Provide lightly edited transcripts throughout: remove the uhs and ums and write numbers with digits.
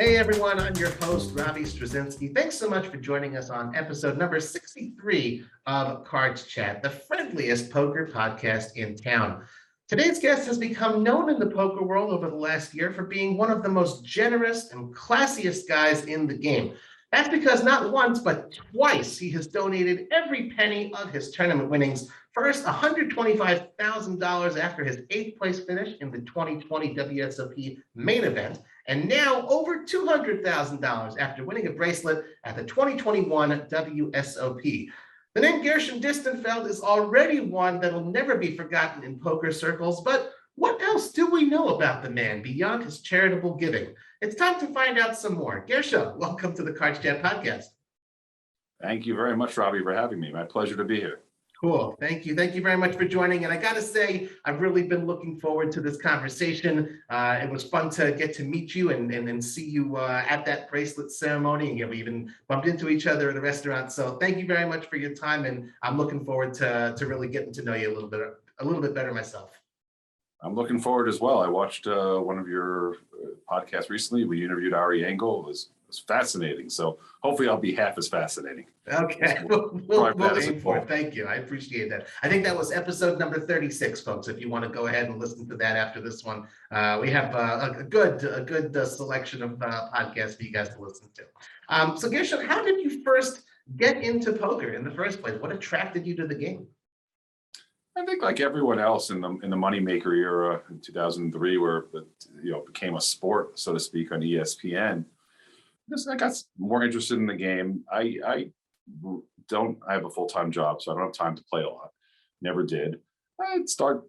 Hey everyone, I'm your host, Robbie Strazynski. Thanks so much for joining us on episode number 63 of Cards Chat, the friendliest poker podcast in town. Today's guest has become known in the poker world over the last year for being one of the most generous and classiest guys in the game. That's because not once, but twice, he has donated every penny of his tournament winnings. First, $125,000 after his 8th place finish in the 2020 WSOP main event, and now over $200,000 after winning a bracelet at the 2021 WSOP. The name Gershon Distenfeld is already one that'll never be forgotten in poker circles, but what else do we know about the man beyond his charitable giving? It's time to find out some more. Gershon, welcome to the Cards Chat podcast. Thank you very much, Robbie, for having me. My pleasure to be here. Cool. Thank you. Thank you very much for joining. And I got to say, I've really been looking forward to this conversation. It was fun to get to meet you and see you at that bracelet ceremony. And we even bumped into each other at a restaurant. So thank you very much for your time. And I'm looking forward to really getting to know you a little bit better myself. I'm looking forward as well. I watched one of your podcasts recently. We interviewed Ari Engel. It was fascinating. So hopefully I'll be half as fascinating. Okay, we'll aim for it. Thank you. I appreciate that. I think that was episode number 36, folks. If you want to go ahead and listen to that after this one, we have a good selection of podcasts for you guys to listen to. So Gershon, how did you first get into poker in the first place? What attracted you to the game? I think like everyone else in the moneymaker era in 2003, where it became a sport, so to speak, on ESPN. I got more interested in the game. I have a full-time job, so I don't have time to play a lot. Never did. I'd start,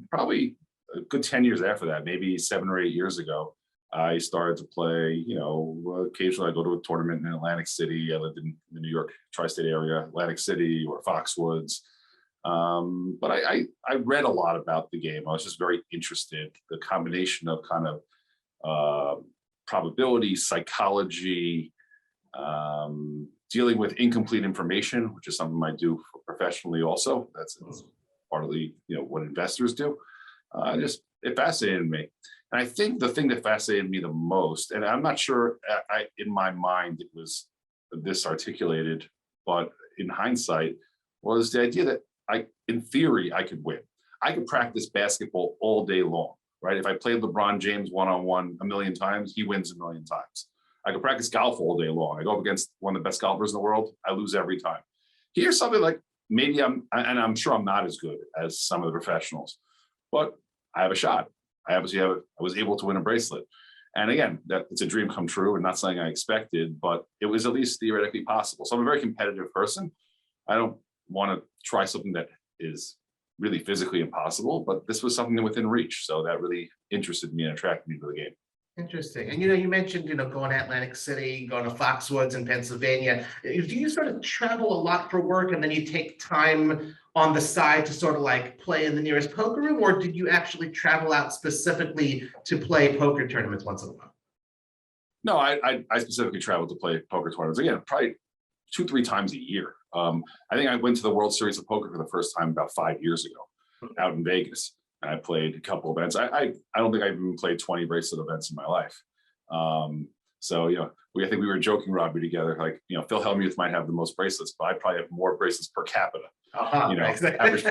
probably a good 10 years after that, maybe 7 or 8 years ago, I started to play, occasionally I go to a tournament in Atlantic City. I lived in the New York tri-state area, Atlantic City or Foxwoods. But I read a lot about the game. I was just very interested. The combination of kind of probability, psychology, dealing with incomplete information, which is something I do professionally also. That's partly, what investors do. It fascinated me. And I think the thing that fascinated me the most, and I'm not sure in my mind it was this articulated, but in hindsight, was the idea that in theory, I could win. I could practice basketball all day long, right? If I played LeBron James one-on-one a million times, he wins a million times. I could practice golf all day long. I go up against one of the best golfers in the world, I lose every time. Here's something like maybe I'm sure I'm not as good as some of the professionals, but I have a shot. I was able to win a bracelet. And again, it's a dream come true and not something I expected, but it was at least theoretically possible. So I'm a very competitive person. I don't want to try something that is really physically impossible, but this was something within reach. So that really interested me and attracted me to the game. Interesting. And you mentioned going to Atlantic City, going to Foxwoods in Pennsylvania. Do you sort of travel a lot for work and then you take time on the side to sort of like play in the nearest poker room, or did you actually travel out specifically to play poker tournaments once in a while? No, I specifically traveled to play poker tournaments. Again, probably 2-3 times a year. I think I went to the World Series of Poker for the first time about 5 years ago out in Vegas. And I played a couple events. I don't think I've even played 20 bracelet events in my life. So, I think we were joking, Robbie, together, like, Phil Hellmuth might have the most bracelets, but I probably have more bracelets per capita. Exactly.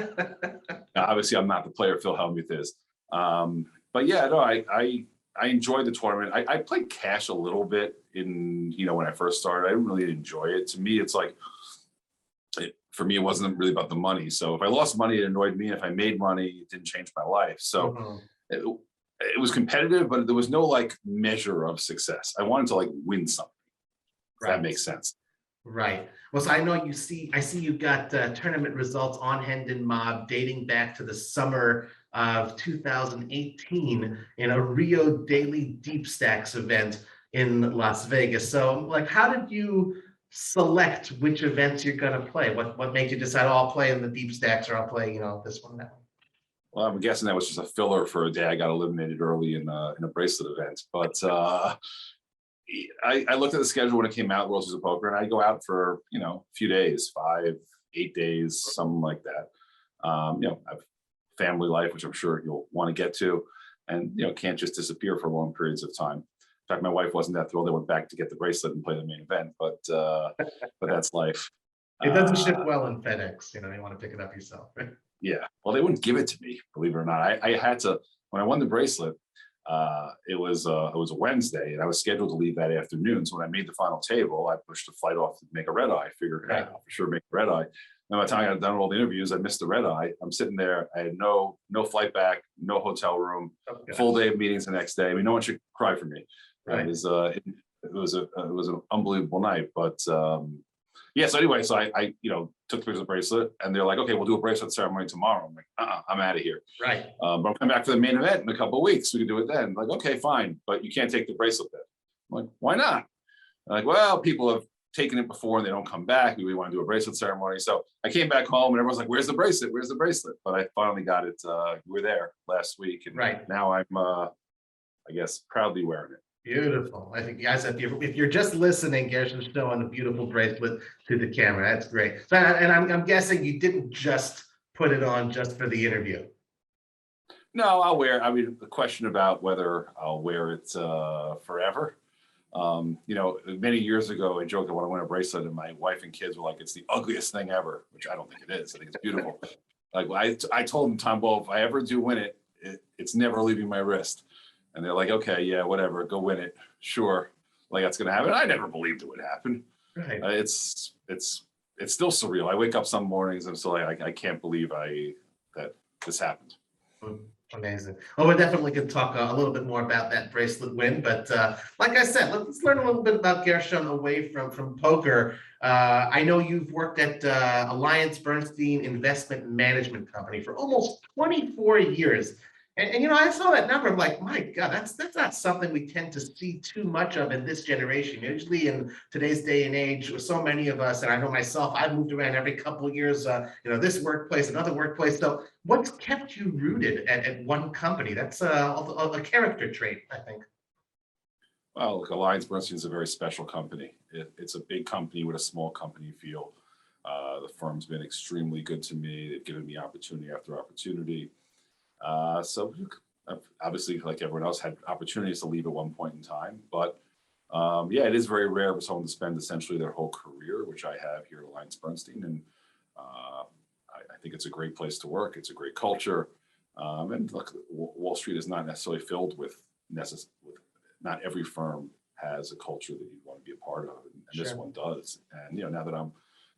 Obviously I'm not the player Phil Hellmuth is. But yeah, no, I enjoyed the tournament. I played cash a little bit when I first started. I didn't really enjoy it. To me, it's like, for me, it wasn't really about the money. So if I lost money, it annoyed me. If I made money, it didn't change my life. So it was competitive, but there was no like measure of success. I wanted to like win something. If that makes sense. Right. Well, so I know I see you've got tournament results on Hendon Mob dating back to the summer of 2018 in a Rio Daily Deep Stacks event in Las Vegas. So like, how did you select which events you're going to play? What made you decide, I'll play in the Deep Stacks or I'll play, this one, that one? Well, I'm guessing that was just a filler for a day I got eliminated early in a bracelet event. But I looked at the schedule when it came out, World Series of Poker, and I go out for a few days, 5-8 days, something like that. I have family life, which I'm sure you'll want to get to, and can't just disappear for long periods of time. fact, my wife wasn't that thrilled. They went back to get the bracelet and play the main event, but that's life. It doesn't ship well in FedEx, you want to pick it up yourself. Yeah, well, they wouldn't give it to me, believe it or not. I had to, when I won the bracelet, it was a Wednesday, and I was scheduled to leave that afternoon. So when I made the final table, I pushed the flight off to make a red eye. I figured, Right. I'll for sure make a red eye. And by the time I got done with all the interviews, I missed the red eye. I'm sitting there. I had no flight back, no hotel room, Okay. full day of meetings the next day. I mean, no one should cry for me. Right. It was an unbelievable night. But yeah. So anyway, so I took the picture of the bracelet, and they're like, okay, we'll do a bracelet ceremony tomorrow. I'm like, I'm out of here. Right. But I'm coming back for the main event in a couple of weeks. We can do it then. Like, okay, fine, but you can't take the bracelet then. I'm like, why not? They're like, well, people have taken it before and they don't come back. We want to do a bracelet ceremony. So I came back home and everyone's like, where's the bracelet? Where's the bracelet? But I finally got it. We were there last week, and Right. now I'm, I guess, proudly wearing it. Beautiful. I think, guys, if you're just listening, Gershon's showing a beautiful bracelet to the camera. That's great. So, and I'm guessing you didn't just put it on just for the interview. No, I'll wear. I mean, the question about whether I'll wear it forever. Many years ago, I joked that when I won a bracelet, and my wife and kids were like, "It's the ugliest thing ever," which I don't think it is. I think it's beautiful. Like I told them, Tom, well, if I ever do win it, it's never leaving my wrist. And they're like, okay, yeah, whatever, go win it, sure. Like that's gonna happen. I never believed it would happen. Right. It's still surreal. I wake up some mornings and I'm still like, I can't believe that this happened. Amazing. Well, we're definitely going to talk a little bit more about that bracelet win, but like I said, let's learn a little bit about Gershon away from poker. I know you've worked at AllianceBernstein Investment Management Company for almost 24 years. And I saw that number. I'm like, my God, that's not something we tend to see too much of in this generation. Usually in today's day and age, with so many of us, and I know myself, I've moved around every couple of years, this workplace, another workplace. So what's kept you rooted at one company? That's a character trait, I think. Well, look, AllianceBernstein is a very special company. It's a big company with a small company feel. The firm's been extremely good to me. They've given me opportunity after opportunity. So obviously, like everyone else, had opportunities to leave at one point in time. But yeah, it is very rare for someone to spend essentially their whole career, which I have here at AllianceBernstein. And I think it's a great place to work. It's a great culture. And look, Wall Street is not necessarily filled with not every firm has a culture that you want to be a part of. And Sure. This one does. And, now that I'm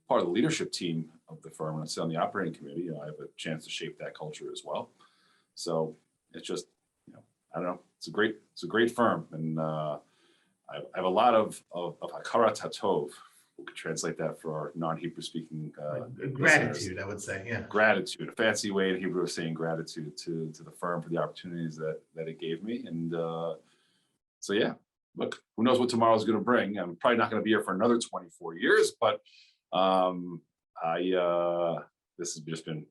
part of the leadership team of the firm and I sit on the operating committee, I have a chance to shape that culture as well. So it's just, I don't know. It's a great firm, and I have a lot of hakarat hatov. We could translate that for our non-Hebrew speaking Gratitude, I would say. Yeah. Gratitude, a fancy way in Hebrew of saying gratitude to the firm for the opportunities that it gave me, and so yeah. Look, who knows what tomorrow's going to bring? I'm probably not going to be here for another 24 years, but this has just been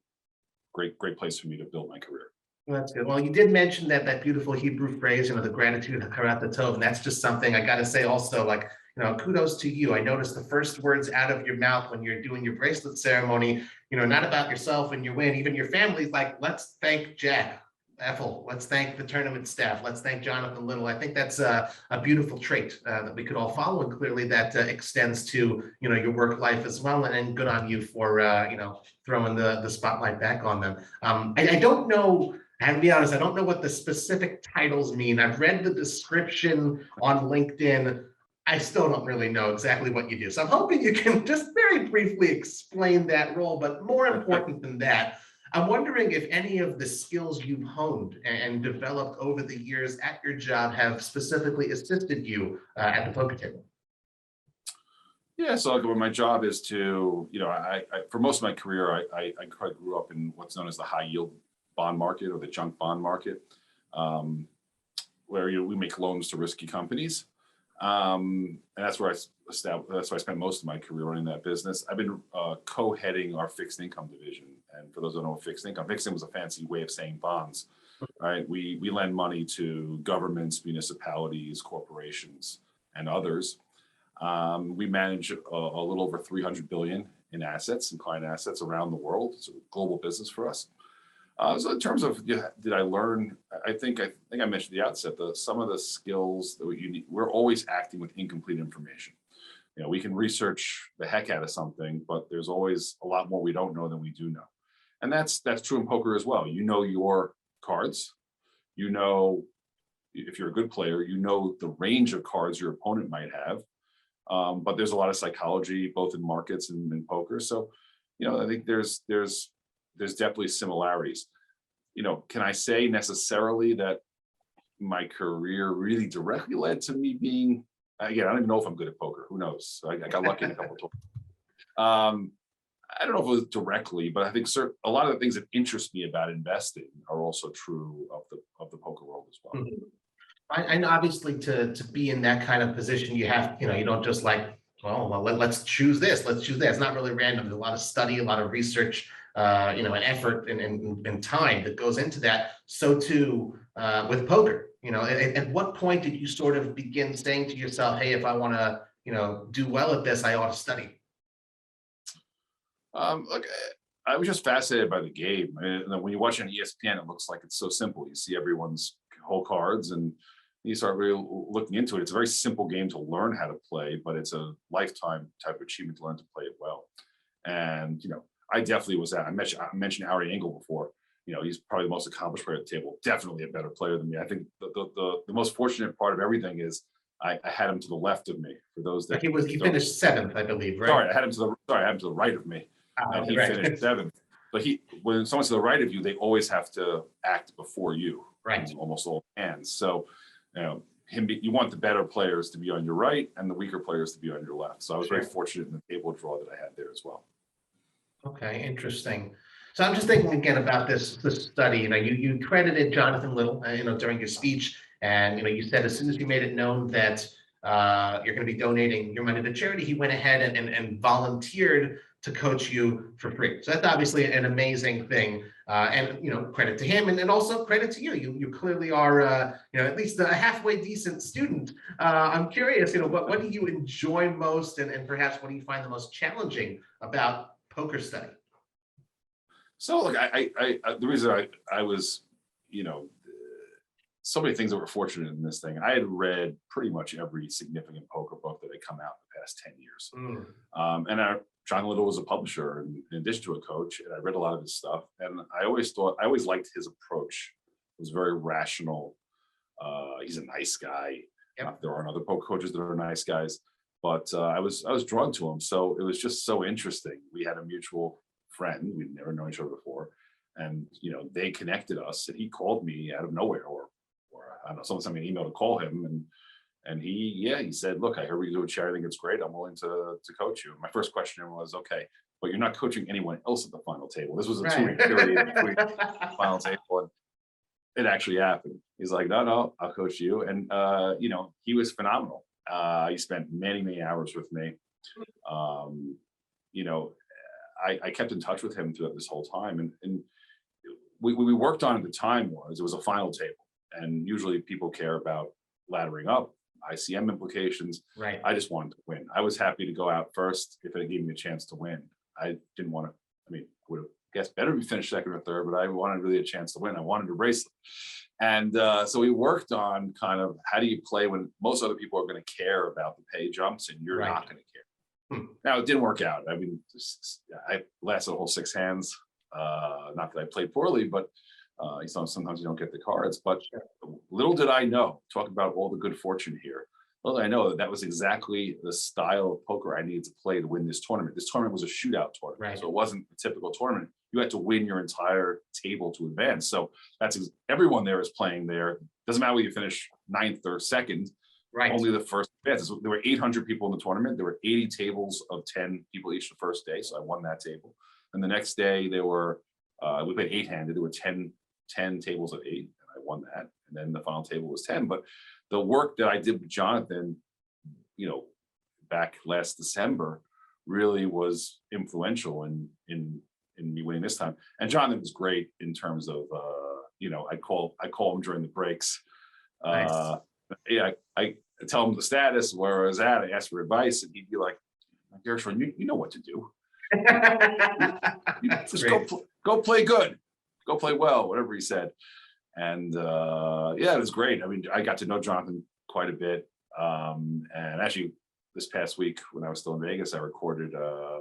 great place for me to build my career. Well, that's good. Well, you did mention that beautiful Hebrew phrase, the gratitude, hakarat hatov, and that's just something I got to say also, like, kudos to you. I noticed the first words out of your mouth when you're doing your bracelet ceremony, not about yourself and your win, even your family's like, let's thank Jack Ethel, let's thank the tournament staff, let's thank Jonathan Little. I think that's a beautiful trait that we could all follow, and clearly that extends to, your work life as well, and good on you for, throwing the spotlight back on them. I don't know, I have to be honest, I don't know what the specific titles mean. I've read the description on LinkedIn. I still don't really know exactly what you do. So I'm hoping you can just very briefly explain that role, but more important than that, I'm wondering if any of the skills you've honed and developed over the years at your job have specifically assisted you at the poker table. Yeah, so my job is to, I for most of my career, I grew up in what's known as the high yield bond market, or the junk bond market, where we make loans to risky companies, and that's where I spent most of my career running that business. I've been co-heading our fixed income division, and for those who don't know what fixed income was a fancy way of saying bonds, right? We lend money to governments, municipalities, corporations, and others. We manage a little over 300 billion in assets and client assets around the world. It's a global business for us. So in terms of did I learn? I think I mentioned at the outset some of the skills that you need. We're always acting with incomplete information. We can research the heck out of something, but there's always a lot more we don't know than we do know, and that's true in poker as well. You know your cards. You know if you're a good player. You know the range of cards your opponent might have, but there's a lot of psychology both in markets and in poker. So, I think there's definitely similarities. Can I say necessarily that my career really directly led to me being, again, I don't even know if I'm good at poker. Who knows? I got lucky in a couple of times. I don't know if it was directly, but I think a lot of the things that interest me about investing are also true of the poker world as well. And obviously to be in that kind of position, you have, you don't just like, well, let's choose this, let's choose that. It's not really random. There's a lot of study, a lot of research, and effort and time that goes into that. So too with poker, at what point did you sort of begin saying to yourself, hey, if I want to, do well at this, I ought to study? Look, I was just fascinated by the game. And when you watch on ESPN, it looks like it's so simple. You see everyone's whole cards and you start really looking into it. It's a very simple game to learn how to play, but it's a lifetime type of achievement to learn to play it well. And, I definitely was that. I mentioned Ari Engel before. He's probably the most accomplished player at the table, definitely a better player than me. I think the most fortunate part of everything is I had him to the left of me. For those that he finished seventh, I believe, right? Sorry, I had him to the right of me, and he finished seventh. But when someone's to the right of you, they always have to act before you, right? Almost all hands. So, you want the better players to be on your right and the weaker players to be on your left. So I was very fortunate in the table draw that I had there as well. Okay, interesting. So I'm just thinking again about this study. You credited Jonathan Little, during your speech, and you said as soon as you made it known that you're going to be donating your money to charity, he went ahead and volunteered to coach you for free. So that's obviously an amazing thing, and credit to him, and also credit to you. You clearly are at least a halfway decent student. I'm curious, what do you enjoy most, and perhaps what do you find the most challenging about poker study? So look, the reason I was, so many things that were fortunate in this thing. I had read pretty much every significant poker book that had come out in the past 10 years. And John Little was a publisher in addition to a coach, and I read a lot of his stuff. And I always liked his approach. It was very rational. He's a nice guy. Yep. There aren't other poker coaches that are nice guys, but I was drawn to him. So it was just so interesting. We had a mutual friend. We'd never known each other before. And, they connected us, and he called me out of nowhere, or I don't know, someone sent me an email to call him, and he said, look, I heard we do a charity. I think it's great. I'm willing to coach you. My first question was, okay, but you're not coaching anyone else at the final table. This was a 2-week period between the final table, and it actually happened. He's like, no, I'll coach you. And, he was phenomenal. He spent many, many hours with me. I kept in touch with him throughout this whole time. And we worked on at the time it was a final table. And usually people care about laddering up, ICM implications. Right. I just wanted to win. I was happy to go out first if it gave me a chance to win. I didn't want to, would have guessed better if we finished second or third, but I wanted really a chance to win. I wanted a bracelet. And so we worked on kind of how do you play when most other people are going to care about the pay jumps and you're not going to care. Now, it didn't work out. I lasted a whole 6 hands. Not that I played poorly, but sometimes you don't get the cards. But little did I know, talk about all the good fortune here. Little did I know that was exactly the style of poker I needed to play to win this tournament. This tournament was a shootout tournament. Right. So it wasn't a typical tournament. You had to win your entire table to advance. So everyone there is playing there. Doesn't matter whether you finish 9th or 2nd. Right. Only the first advances. So there were 800 people in the tournament. There were 80 tables of 10 people each the first day. So I won that table. And the next day there were, we played 8-handed. There were 10 tables of 8, and I won that. And then the final table was 10. But the work that I did with Jonathan, back last December, really was influential in me winning this time. And Jonathan was great in terms of, I call him during the breaks. Nice. I tell him the status, where I was at. I asked for advice, and he'd be like, Gershon, you know what to do. Just go play good. go play well, whatever he said. And yeah, it was great. I mean, I got to know Jonathan quite a bit. And actually, this past week when I was still in Vegas, I recorded.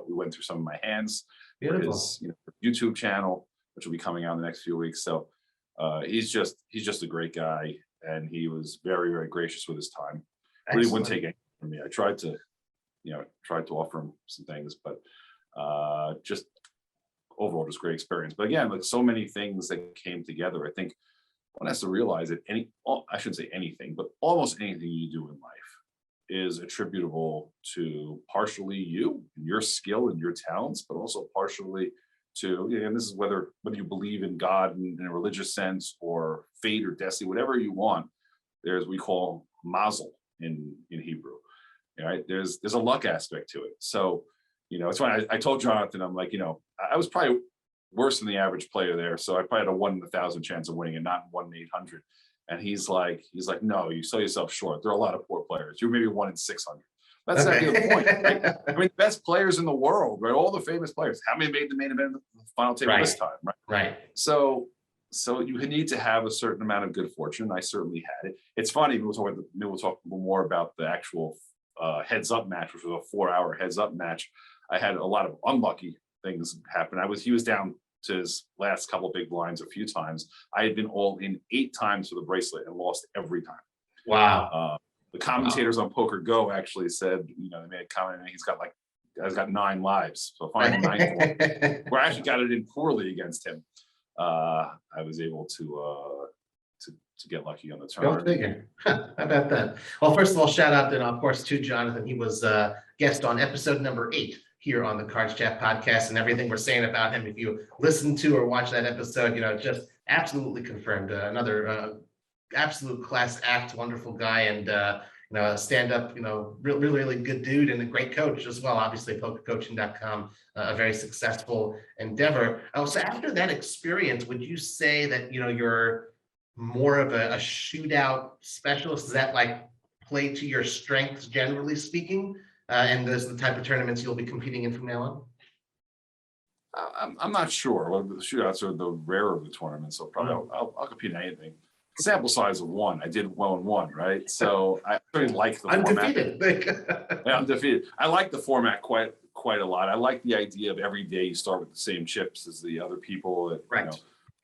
We went through some of my hands for Beautiful. his YouTube channel, which will be coming out in the next few weeks. So he's just a great guy, and he was very, very gracious with his time. Really wouldn't take anything from me. I tried to offer him some things, but just overall, just great experience. But again, like so many things that came together, I think one has to realize that I shouldn't say anything, but almost anything you do in life is attributable to partially you and your skill and your talents, but also partially to, and this is whether you believe in God in a religious sense or fate or destiny, whatever you want. There's we call mazel in Hebrew. Right? There's a luck aspect to it. So, it's why I told Jonathan, I'm like, I was probably worse than the average player there. So I probably had a 1 in 1,000 chance of winning and not 1 in 800. And he's like, no, you sell yourself short. There are a lot of poor players. You're maybe 1 in 600. That's not the point, right? I mean, best players in the world, right? All the famous players. How many made the main event of the final table this time, right? Right. So you need to have a certain amount of good fortune. I certainly had it. It's funny. We'll talk more about the actual heads up match, which was a 4-hour heads up match. I had a lot of unlucky things happen. He was down to his last couple of big blinds a few times. I had been all in 8 times for the bracelet and lost every time. Wow. The commentators on Poker Go actually said, they made a comment, and he's got 9 lives. So finally, 9th one, where I actually got it in poorly against him. I was able to get lucky on the turn. Go figure. How about that? Well, first of all, shout out then, of course, to Jonathan. He was a guest on episode number 8 here on the Cards Chat podcast, and everything we're saying about him, if you listen to or watch that episode, just absolutely confirmed. Another absolute class act, wonderful guy, and stand up, really, really good dude and a great coach as well. Obviously, pokercoaching.com, a very successful endeavor. So after that experience, would you say that, you're more of a shootout specialist? Does that play to your strengths, generally speaking? And those are the type of tournaments you'll be competing in from now on? I'm not sure. Well, the shootouts are the rarer of the tournaments, so probably I'll compete in anything. Sample size of 1. I did well in 1, right? So I really like the format. I'm undefeated. I like the format quite a lot. I like the idea of every day you start with the same chips as the other people. Right.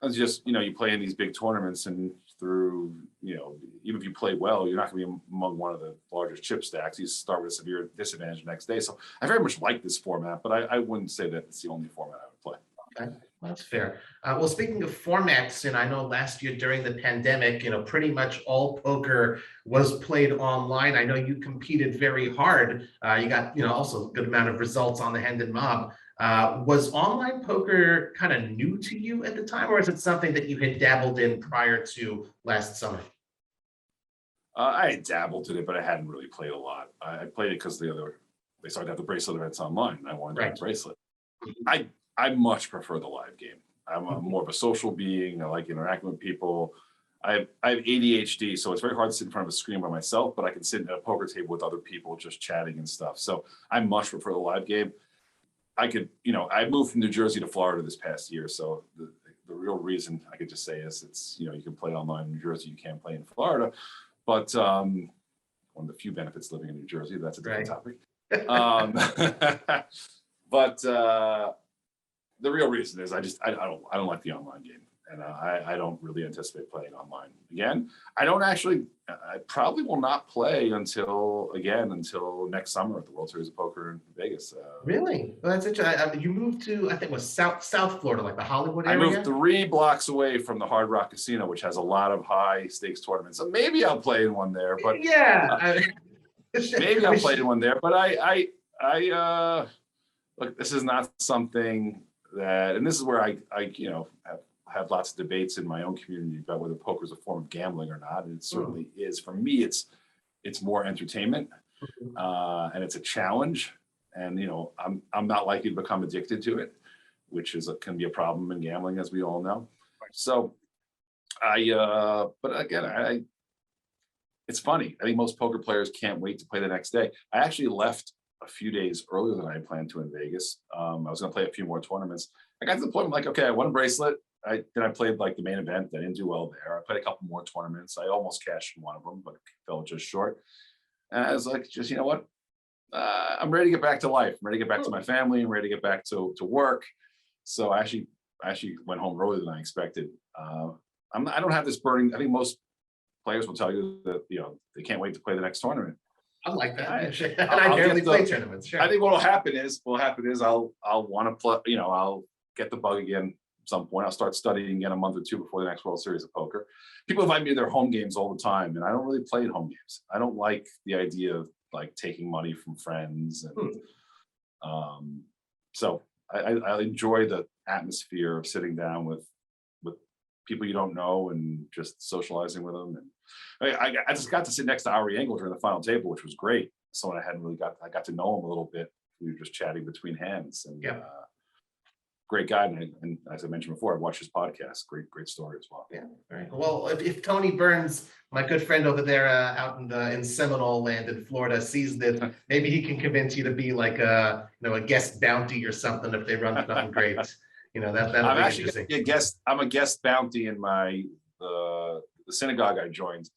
It's just, you play in these big tournaments, and through, even if you play well, you're not going to be among one of the largest chip stacks. You start with a severe disadvantage the next day. So I very much like this format, but I wouldn't say that it's the only format I would play. Okay, that's fair. Well, speaking of formats, and I know last year during the pandemic, pretty much all poker was played online. I know you competed very hard. You got, also a good amount of results on the Hendon Mob. Was online poker kind of new to you at the time, or is it something that you had dabbled in prior to last summer? I had dabbled in it, but I hadn't really played a lot. I played it because they started to have the bracelet events online. And I wanted to have a bracelet. I much prefer the live game. I'm more of a social being. I like interacting with people. I have ADHD, so it's very hard to sit in front of a screen by myself, but I can sit at a poker table with other people just chatting and stuff. So I much prefer the live game. I moved from New Jersey to Florida this past year. So the real reason I could just say is it's, you can play online in New Jersey, you can't play in Florida. But one of the few benefits living in New Jersey, that's a different topic. But the real reason is I don't like the online game, and I don't really anticipate playing online again. I probably will not play until next summer at the World Series of Poker in Vegas. Really? Well, that's interesting. You moved to, I think it was South Florida, like the Hollywood area? I moved 3 blocks away from the Hard Rock Casino, which has a lot of high stakes tournaments. So maybe I'll play in one there, but maybe I'll play in one there. But I look, this is not something that, and this is where I have lots of debates in my own community about whether poker is a form of gambling or not. And it certainly is. For me, it's more entertainment, and it's a challenge. And I'm not likely to become addicted to it, which can be a problem in gambling, as we all know. So but again, it's funny. I think most poker players can't wait to play the next day. I actually left a few days earlier than I planned to in Vegas. I was going to play a few more tournaments. I got to the point where I'm like, okay, I won a bracelet. I played like the main event. I didn't do well there. I played a couple more tournaments. I almost cashed in one of them, but fell just short. And I was like, just, you know what? I'm ready to get back to life. I'm ready to get back to my family. I'm ready to get back to work. So I actually went home earlier than I expected. I don't have this burning. I think most players will tell you that, you know, they can't wait to play the next tournament. I like that. And I'll I barely get play tournaments. Sure. I think what'll happen is I'll want to play, you know, I'll get the bug again at some point. I'll start studying again a month or two before the next World Series of Poker. People invite me to their home games all the time, and I don't really play at home games. I don't like the idea of like taking money from friends, and so I enjoy the atmosphere of sitting down with people you don't know and just socializing with them. And I just got to sit next to Ari Engel during the final table, which was great. Someone I got to know him a little bit. We were just chatting between hands, and great guy. And as I mentioned before, I watched his podcast. Great story as well. Yeah, very cool. Well, if Tony Burns, my good friend over there out in Seminole land in Florida, sees this, maybe he can convince you to be like a guest bounty or something if they run something great. That'll I'm be actually interesting. a guest. I'm a guest bounty in the synagogue I joined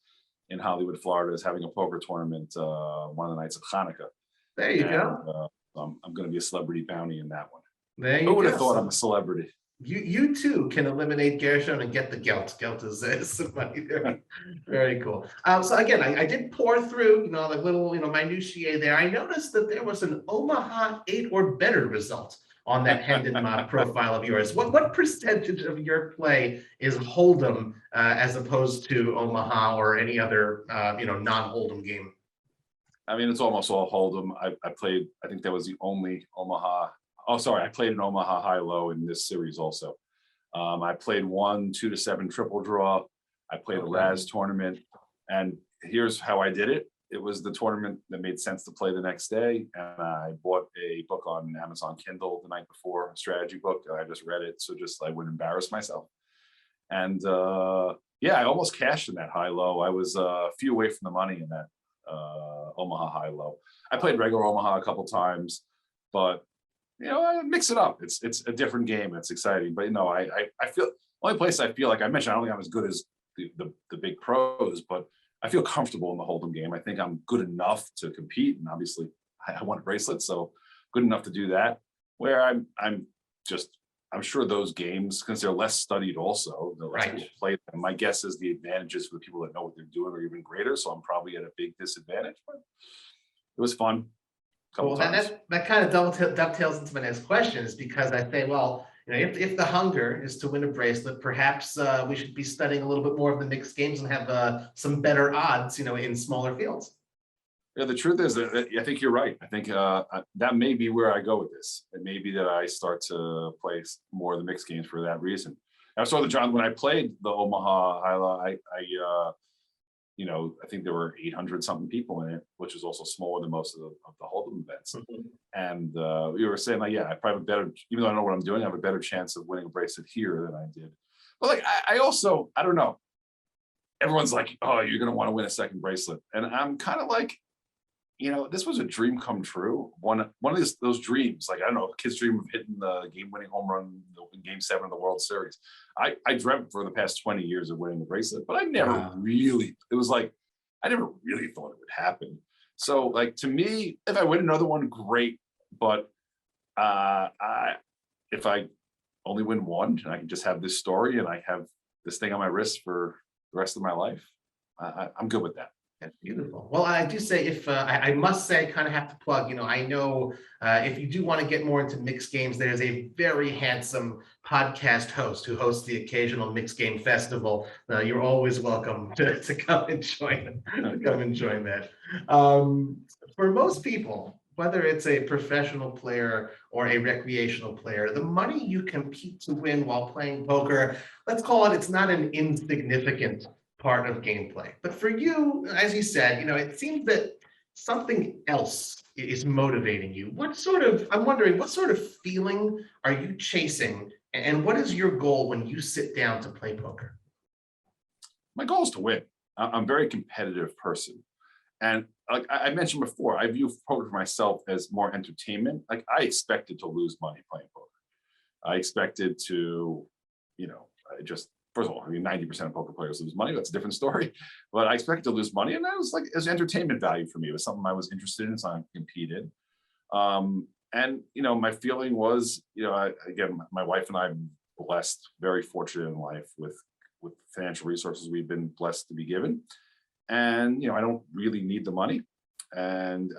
in Hollywood, Florida, is having a poker tournament one of the nights of Hanukkah. There you go. I'm going to be a celebrity bounty in that one. There you Who would go. have thought I'm a celebrity? You too can eliminate Gershon and get the gelt. Gelt is some money there. Very cool. So again, I did pour through, the little, minutiae there. I noticed that there was an Omaha 8 or better result on that Hendon profile of yours. What percentage of your play is Holdem as opposed to Omaha or any other, non-Holdem game? I mean, it's almost all Holdem. I played, I think that was the only Omaha. Oh, sorry, I played an Omaha high-low in this series also. I played 1 2 to 7 triple draw. I played a Raz tournament, and here's how I did it. It was the tournament that made sense to play the next day, and I bought a book on Amazon Kindle the night before, a strategy book, and I just read it, so just I wouldn't embarrass myself. And I almost cashed in that high-low. I was a few away from the money in that Omaha high-low. I played regular Omaha a couple times, but I mix it up. It's a different game. It's exciting, but I feel the only place I feel like I mentioned, I don't think I'm as good as the big pros, but I feel comfortable in the Hold'em game. I think I'm good enough to compete, and obviously I won a bracelet, so good enough to do that. Where I'm sure those games, because they're less studied, also the less people play them. My guess is the advantages for the people that know what they're doing are even greater. So I'm probably at a big disadvantage, but it was fun. Well, that kind of dovetails into my next question, is because I say, well, if the hunger is to win a bracelet, perhaps we should be studying a little bit more of the mixed games and have some better odds, in smaller fields. Yeah, the truth is that I think you're right. I think that may be where I go with this. It may be that I start to play more of the mixed games for that reason. I saw when I played the Omaha High-Low, I think there were 800 something people in it, which is also smaller than most of the Hold'em events. And we were saying, like, I probably have a better, even though I know what I'm doing, I have a better chance of winning a bracelet here than I did. But like, I also, I don't know. Everyone's like, oh, you're going to want to win a second bracelet. And I'm kind of like, this was a dream come true. One of those dreams, like, I don't know, a kid's dream of hitting the game-winning home run in Game 7 of the World Series. I dreamt for the past 20 years of winning the bracelet, but I never really, it was like, I never really thought it would happen. So, like, to me, if I win another one, great. But if I only win one, and I can just have this story and I have this thing on my wrist for the rest of my life, I'm good with that. That's beautiful. Well, I do say, if I must say, I kind of have to plug, I know if you do want to get more into mixed games, there's a very handsome podcast host who hosts the occasional mixed game festival. You're always welcome to come and join that. For most people, whether it's a professional player or a recreational player, the money you compete to win while playing poker, let's call it, it's not an insignificant part of gameplay. But for you, as you said, it seems that something else is motivating you. I'm wondering, what sort of feeling are you chasing, and what is your goal when you sit down to play poker? My goal is to win. I'm a very competitive person. And like I mentioned before, I view poker for myself as more entertainment. Like, I expected to lose money playing poker. I expected to, I just, first of all, I mean, 90% of poker players lose money. That's a different story. But I expected to lose money, and that was like, it was entertainment value for me. It was something I was interested in, something I competed. And my feeling was, again, my wife and I are blessed, very fortunate in life with financial resources we've been blessed to be given. And I don't really need the money. And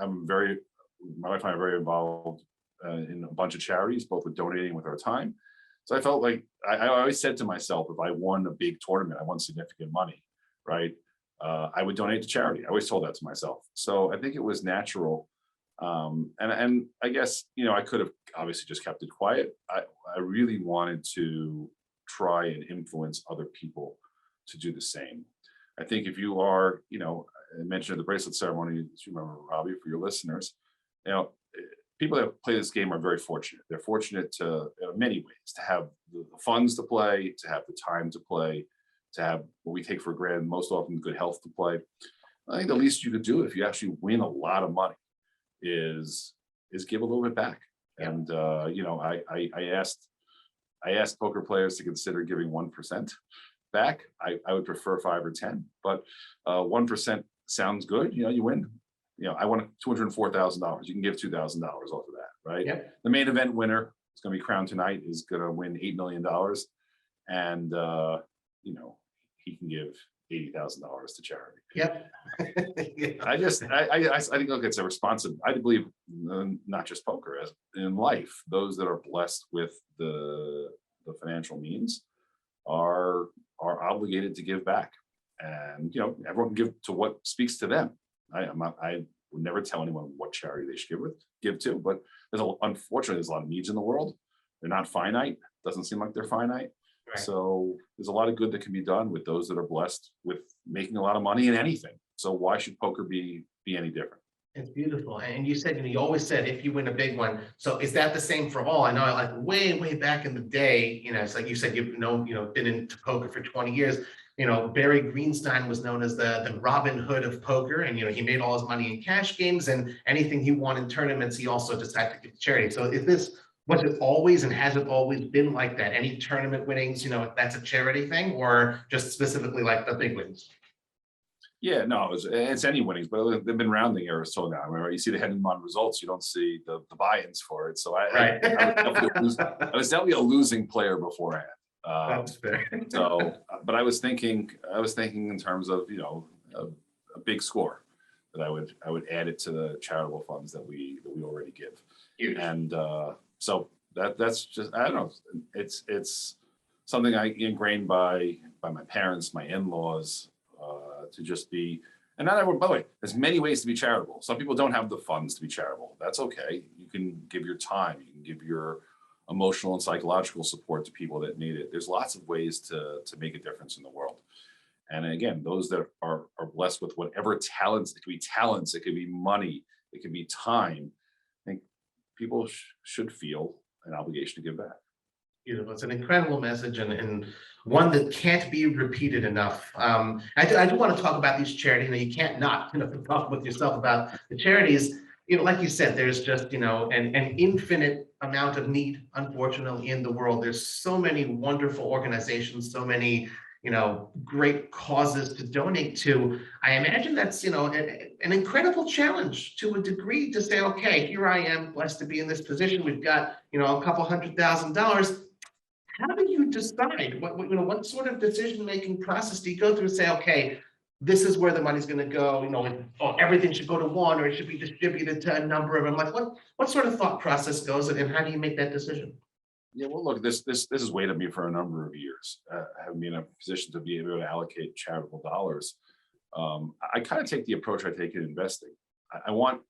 my wife and I are very involved in a bunch of charities, both with donating and with our time. So I felt like I always said to myself, if I won a big tournament, I won significant money, right? I would donate to charity. I always told that to myself. So I think it was natural. And I guess, I could have obviously just kept it quiet. I really wanted to try and influence other people to do the same. I think if you are, I mentioned the bracelet ceremony, as you remember, Robbie, for your listeners, people that play this game are very fortunate. They're fortunate to, in many ways, to have the funds to play, to have the time to play, to have what we take for granted most often, good health to play. I think the least you could do if you actually win a lot of money is give a little bit back. Yeah. And I asked poker players to consider giving 1% back. I would prefer 5 or 10, but 1% sounds good. You win. I won $204,000. You can give $2,000 off of that, right? Yep. The main event winner is going to be crowned tonight, is going to win $8 million, and he can give $80,000 to charity. Yep. I think, look, it's a responsive. I believe not just poker, as in life, those that are blessed with the financial means are obligated to give back, and everyone can give to what speaks to them. I would never tell anyone what charity they should give to, but unfortunately there's a lot of needs in the world. They're not finite. Doesn't seem like they're finite. Right. So there's a lot of good that can be done with those that are blessed with making a lot of money in anything. So why should poker be any different? It's beautiful. And you said, you always said, if you win a big one. So is that the same for all? I know, like way back in the day, it's like you said, been into poker for 20 years. Barry Greenstein was known as the Robin Hood of poker, and he made all his money in cash games, and anything he won in tournaments, he also decided to give to charity. So was it always, and has it always been like that? Any tournament winnings, that's a charity thing, or just specifically like the big wins? Yeah, no, it's any winnings, but they've been rounding errors till now. Right? You see the heading on results, you don't see the buy-ins for it. So I was definitely a losing player beforehand. That's fair. But I was thinking in terms of a big score that I would add it to the charitable funds that we already give. Huge. And so that's just, I don't know, it's something I ingrained by my parents, my in-laws, to just be. And not everyone, by the way, there's many ways to be charitable. Some people don't have the funds to be charitable. That's okay. You can give your time. You can give your emotional and psychological support to people that need it. There's lots of ways to make a difference in the world. And again, those that are blessed with whatever talents, it could be money, it could be time. I think people should feel an obligation to give back. Beautiful. It's an incredible message, and one that can't be repeated enough. I do want to talk about these charities. You can't not talk with yourself about the charities. Like you said, there's just an infinite amount of need, unfortunately, in the world. There's so many wonderful organizations, so many great causes to donate to. I imagine that's an incredible challenge to a degree to say, okay, here I am, blessed to be in this position. We've got a couple $100,000. How do you decide what sort of decision-making process do you go through and say, okay, this is where the money's going to go, everything should go to one, or it should be distributed to a number of them? Like what sort of thought process goes, and how do you make that decision? Yeah, well, look, this has weighed on me for a number of years. Having been in a position to be able to allocate charitable dollars, I kind of take the approach I take in investing. I want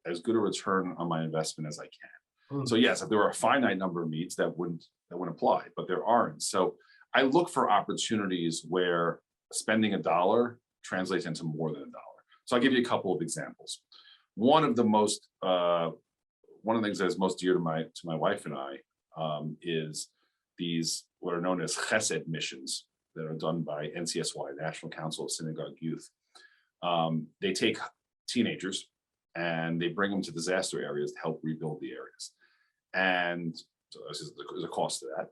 as good a return on my investment as I can. So yes, if there were a finite number of needs, that wouldn't apply, but there aren't. So I look for opportunities where spending $1 translates into more than $1. So I'll give you a couple of examples. One of the things that is most dear to my wife and I is these what are known as chesed missions that are done by NCSY, National Council of Synagogue Youth. They take teenagers and they bring them to disaster areas to help rebuild the areas. And so there's a cost to that.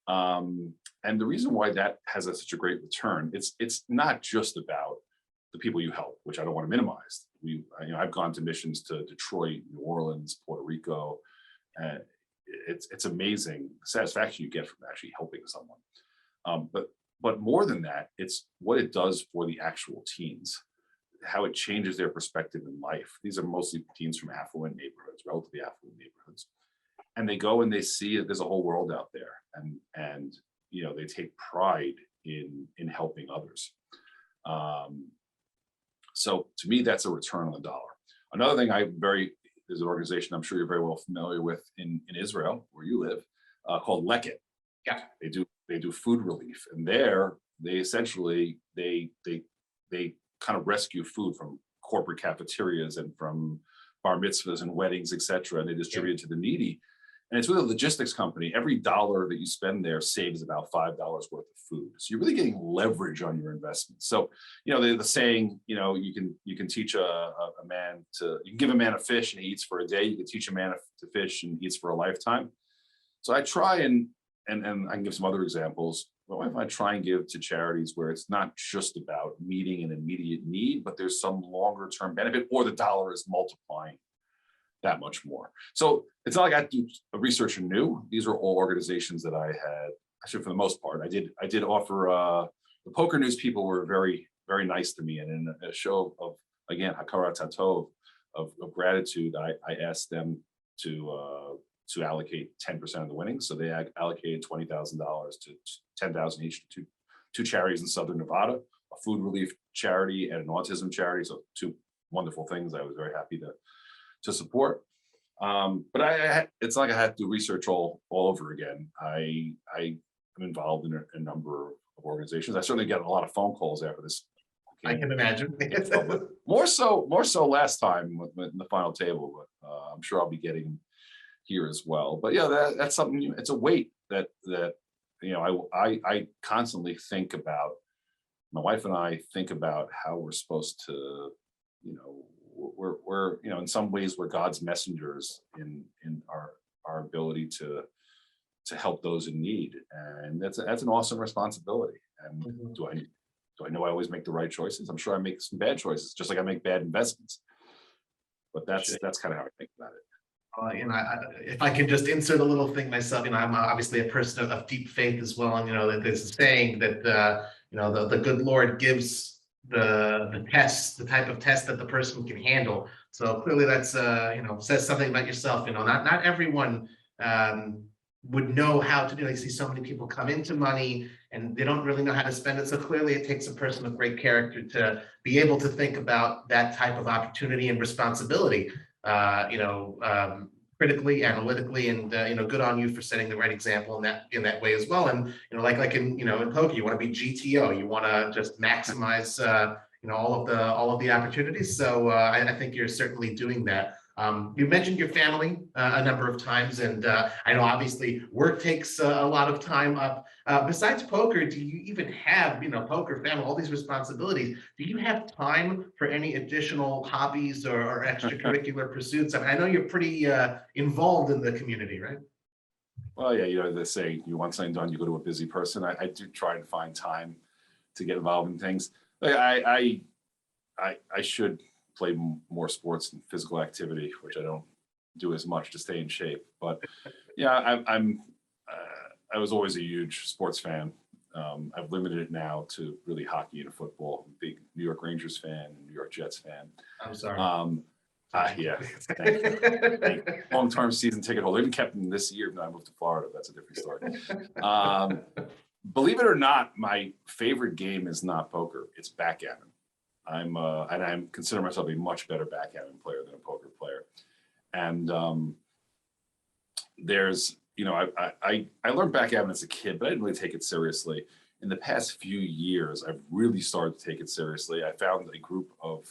And the reason why that has such a great return, it's not just about the people you help, which I don't want to minimize. I've gone to missions to Detroit, New Orleans, Puerto Rico, and it's amazing the satisfaction you get from actually helping someone. But more than that, it's what it does for the actual teens, how it changes their perspective in life. These are mostly teens from affluent neighborhoods, relatively affluent neighborhoods, and they go and they see that there's a whole world out there, and they take pride in helping others. So to me, that's a return on the dollar. Another thing there's an organization I'm sure you're very well familiar with in Israel, where you live, called Leket. Yeah. They do food relief, and there they essentially they kind of rescue food from corporate cafeterias and from bar mitzvahs and weddings, etc., and they distribute it to the needy. And it's with a logistics company. Every dollar that you spend there saves about $5 worth of food. So you're really getting leverage on your investment. So, the saying, you can teach you can give a man a fish and he eats for a day. You can teach a man to fish and he eats for a lifetime. So I try and I can give some other examples. But I try and give to charities where it's not just about meeting an immediate need, but there's some longer term benefit, or the dollar is multiplying that much more. So it's not like I do a research anew. These are all organizations that I had, actually for the most part, I did offer, the poker news people were very, very nice to me. And in a show of, again, Hakarat Hatov, of gratitude, I asked them to allocate 10% of the winnings. So they allocated $20,000 to $10,000 each to two charities in Southern Nevada, a food relief charity and an autism charity. So two wonderful things I was very happy to support. But it's like I had to do research all over again. I am involved in a number of organizations. I certainly get a lot of phone calls after this. I can imagine. more so last time with the final table, but I'm sure I'll be getting here as well. But yeah, that's something. It's a weight that I constantly think about. My wife and I think about how we're supposed to, we're in some ways we're God's messengers in our ability to help those in need, and that's an awesome responsibility. And do I know I always make the right choices? I'm sure I make some bad choices, just like I make bad investments. But that's kind of how I think about it. If I can just insert a little thing myself, I'm obviously a person of deep faith as well, and that there's a saying that the good Lord gives the test, the type of test that the person can handle. So clearly that's says something about yourself. Not everyone would know how to do it. I see so many people come into money and they don't really know how to spend it. So clearly it takes a person of great character to be able to think about that type of opportunity and responsibility. Critically, analytically, and good on you for setting the right example in that way as well. And like in poker, you want to be GTO, you want to just maximize all of the opportunities. So I think you're certainly doing that. You mentioned your family a number of times, and I know obviously work takes a lot of time up. Besides poker, do you even have, poker, family, all these responsibilities? Do you have time for any additional hobbies or extracurricular pursuits? I mean, I know you're pretty involved in the community, right? Well, yeah, they say you want something done, you go to a busy person. I do try to find time to get involved in things. Like I should play more sports and physical activity, which I don't do as much to stay in shape. But yeah, I was always a huge sports fan. I've limited it now to really hockey and football. I'm a big New York Rangers fan, New York Jets fan. I'm sorry. Yeah, thank you. Long-term season ticket holder. Even kept them this year when I moved to Florida. That's a different story. Believe it or not, my favorite game is not poker. It's backgammon. I consider myself a much better backgammon player than a poker player. And there's, I learned backgammon as a kid, but I didn't really take it seriously. In the past few years, I've really started to take it seriously. I found a group of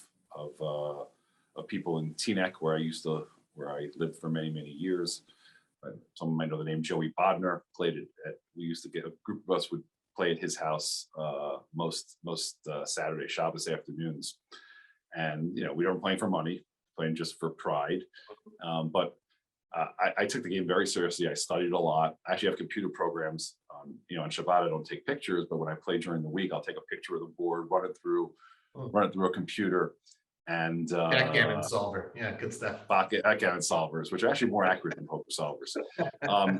people in Teaneck where I lived for many, many years. Some might know the name Joey Bodner. Played it we used to get a group of us would play at his house most Saturday Shabbos afternoons, and we weren't playing for money, playing just for pride. But I took the game very seriously. I studied a lot. I actually have computer programs On Shabbat, I don't take pictures, but when I play during the week, I'll take a picture of the board, run it through a computer, and Backgammon solver. Yeah, good stuff. backgammon solvers, which are actually more accurate than poker solvers.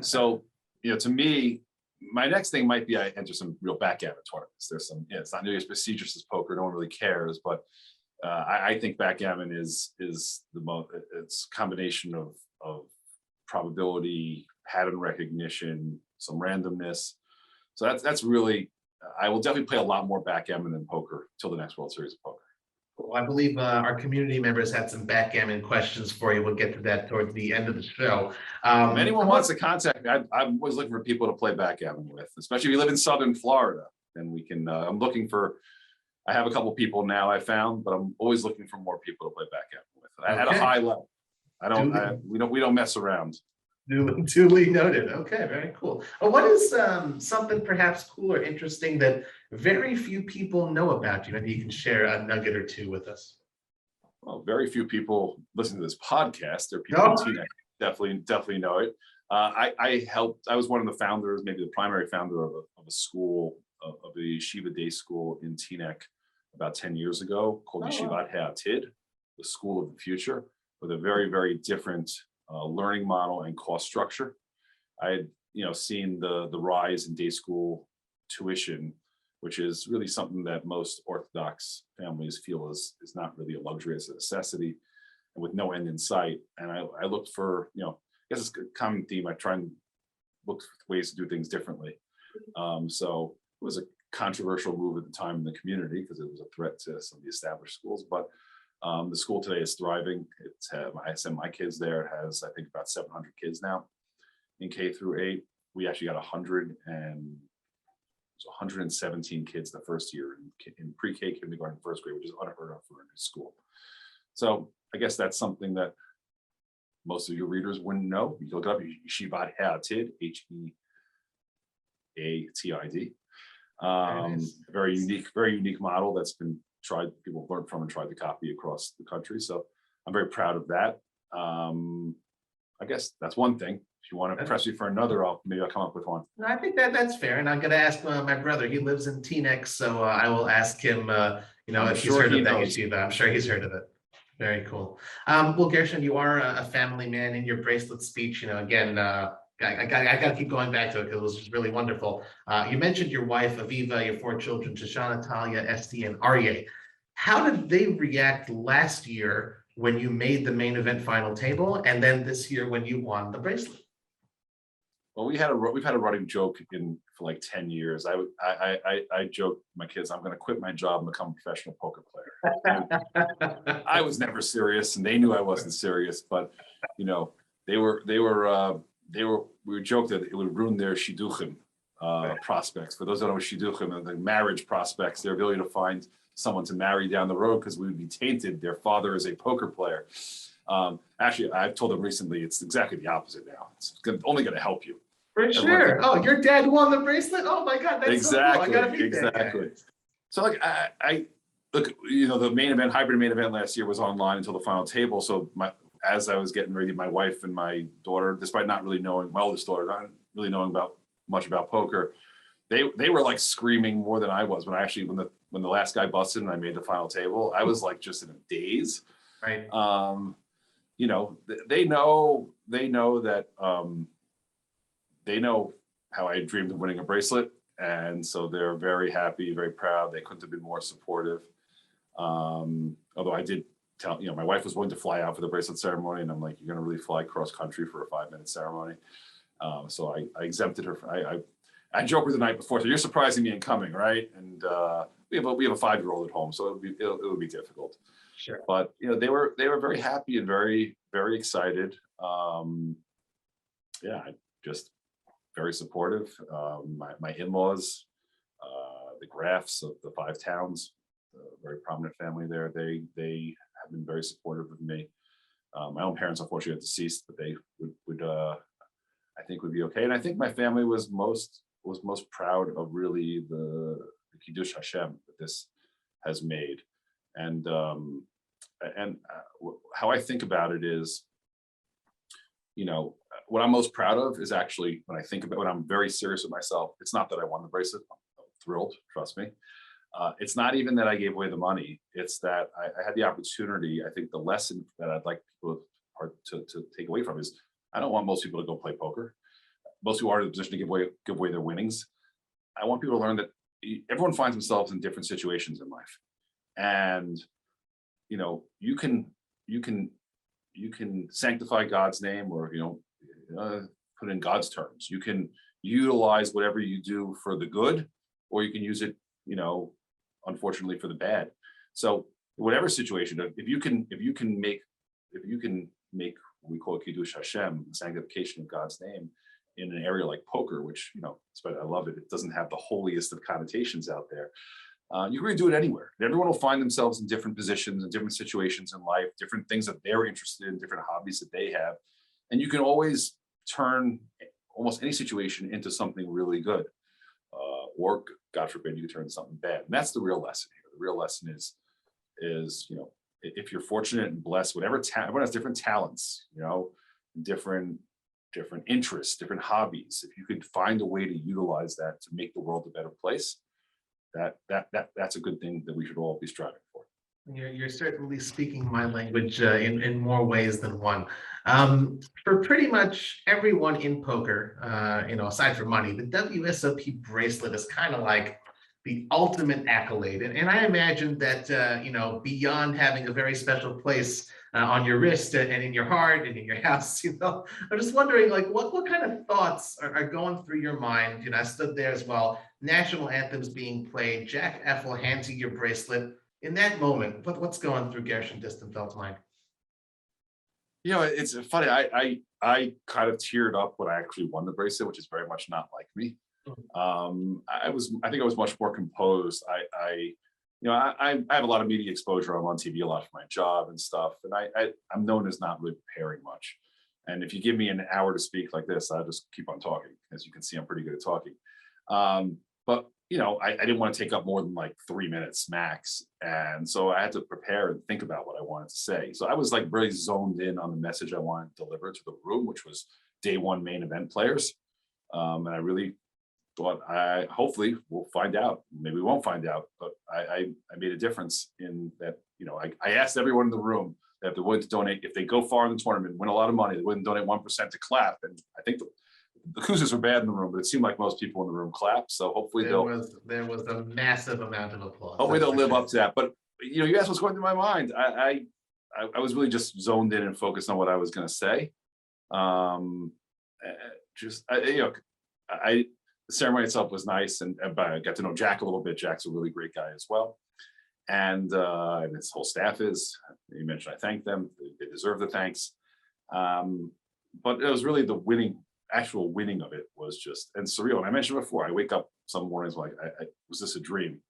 So, to me, my next thing might be I enter some real backgammon tournaments. There's some, it's not nearly as prestigious as poker. No one really cares, but I think backgammon is the most. It's a combination of probability, pattern recognition, some randomness. So that's really. I will definitely play a lot more backgammon than poker till the next World Series of Poker. Well, I believe our community members had some backgammon questions for you. We'll get to that towards the end of the show. If anyone wants to contact me, I'm always looking for people to play backgammon with, especially if you live in Southern Florida. Then we can. I'm looking for. I have a couple people now I found, but I'm always looking for more people to play backgammon with at a high level. We don't mess around. Duly noted. Okay, very cool. What is something perhaps cool or interesting that very few people know about you? Maybe you can share a nugget or two with us. Well, very few people listen to this podcast. There are people in Teaneck definitely know it. I helped. I was one of the founders, maybe the primary founder of a school, of a yeshiva day school in Teaneck about 10 years ago called Yeshivat Ha'atid, the School of the Future, with a very, very different learning model and cost structure. I had seen the rise in day school tuition, which is really something that most Orthodox families feel is not really a luxury, it's a necessity, and with no end in sight. And I looked for, I guess it's a common theme. I try and look for ways to do things differently. So it was a controversial move at the time in the community because it was a threat to some of the established schools, but the school today is thriving. I sent my kids there. It has, I think, about 700 kids now in K through 8. We actually got 117 kids the first year in pre-K, kindergarten, first grade, which is unheard of for a new school. So I guess that's something that most of your readers wouldn't know. You can look it up, Yeshivat Ha'atid, Heatid. A very unique model that's been tried, people learned from and tried to copy across the country. So I'm very proud of that. I guess that's one thing. If you want to press me for another, maybe I'll come up with one. I think that's fair. And I'm going to ask my brother. He lives in Teaneck, so I will ask him, if he's heard of that yeshiva. I'm sure he's heard of it. Very cool. Well, Gershon, you are a family man. In your bracelet speech, again, I got to keep going back to it because it was just really wonderful. You mentioned your wife, Aviva, your 4 children, Shoshana, Talia, Esti, and Aryeh. How did they react last year when you made the main event final table, and then this year when you won the bracelet? Well, we've had a running joke for like 10 years. I joked to my kids, I'm going to quit my job and become a professional poker player. I was never serious, and they knew I wasn't serious. But we joked that it would ruin their shidduchim prospects. For those that don't know shidduchim, the marriage prospects, their ability to find someone to marry down the road, because we would be tainted. Their father is a poker player. Actually, I've told them recently it's exactly the opposite now. It's only going to help you. For sure. Oh, your dad won the bracelet? Oh my God, that's exactly, so cool. I gotta meet that guy. So I look, the main event, hybrid main event last year was online until the final table. So as I was getting ready, my wife and my daughter, despite not really knowing, my oldest daughter, not really knowing much about poker, they were like screaming more than I was when the last guy busted and I made the final table. I was like just in a daze. Right. They know that they know how I dreamed of winning a bracelet, and so they're very happy, very proud. They couldn't have been more supportive. Although I did tell, my wife was willing to fly out for the bracelet ceremony, and I'm like, you're going to really fly cross country for a 5-minute ceremony? So I exempted her. I joked with the night before, so you're surprising me in coming, right? And we have a 5-year-old at home, so it would be difficult. Sure. But they were very happy and very, very excited. Just very supportive. My in-laws, the Graffs of the 5 towns, a very prominent family there. They have been very supportive of me. My own parents, unfortunately, are deceased, but they would I think would be okay. And I think my family was most proud of really the Kiddush Hashem that this has made. And how I think about it is, what I'm most proud of is actually when I think about when I'm very serious with myself, it's not that I won the bracelet. I'm thrilled, trust me. It's not even that I gave away the money. It's that I had the opportunity. I think the lesson that I'd like people to take away from is I don't want most people to go play poker. Most people are in a position to give away their winnings. I want people to learn that everyone finds themselves in different situations in life, and you can sanctify God's name, or put in God's terms. You can utilize whatever you do for the good, or you can use it, unfortunately, for the bad. So whatever situation, if you can make what we call Kiddush Hashem, sanctification of God's name, in an area like poker, which I love it. It doesn't have the holiest of connotations out there. You can really do it anywhere. Everyone will find themselves in different positions and different situations in life, different things that they're interested in, different hobbies that they have. And you can always turn almost any situation into something really good. Or God forbid, you can turn into something bad. And that's the real lesson here. The real lesson is if you're fortunate and blessed, everyone has different talents, different interests, different hobbies. If you could find a way to utilize that to make the world a better place, that's a good thing that we should all be striving for. You're certainly speaking my language in more ways than one. For pretty much everyone in poker, aside from money, the WSOP bracelet is kind of like the ultimate accolade. And I imagine that, beyond having a very special place on your wrist and in your heart and in your house, I'm just wondering, what kind of thoughts are going through your mind? I stood there as well, national anthems being played, Jack Effel hands you your bracelet. In that moment, what's going through Gershon Distenfeld's mind? It's funny. I kind of teared up when I actually won the bracelet, which is very much not like me. I think I was much more composed. I have a lot of media exposure. I'm on TV a lot for my job and stuff, and I'm known as not really preparing much. And if you give me an hour to speak like this, I'll just keep on talking. As you can see, I'm pretty good at talking. But I didn't want to take up more than like 3 minutes max, and so I had to prepare and think about what I wanted to say. So I was really zoned in on the message I wanted to deliver to the room, which was day one main event players. And I really thought hopefully we'll find out. Maybe we won't find out, but I made a difference in that. I asked everyone in the room that if they're willing to donate, if they go far in the tournament, win a lot of money, they wouldn't donate 1% to clap. And I think the acoustics were bad in the room, but it seemed like most people in the room clapped. So hopefully there was a massive amount of applause. Hopefully they'll live up to that. But you asked what's going through my mind. I was really just zoned in and focused on what I was going to say. The ceremony itself was nice, and I got to know Jack a little bit. Jack's a really great guy as well, and his whole staff is. You mentioned I thanked them; they deserve the thanks. But it was really the actual winning of it was just and surreal. And I mentioned before, I wake up some mornings like, was this a dream?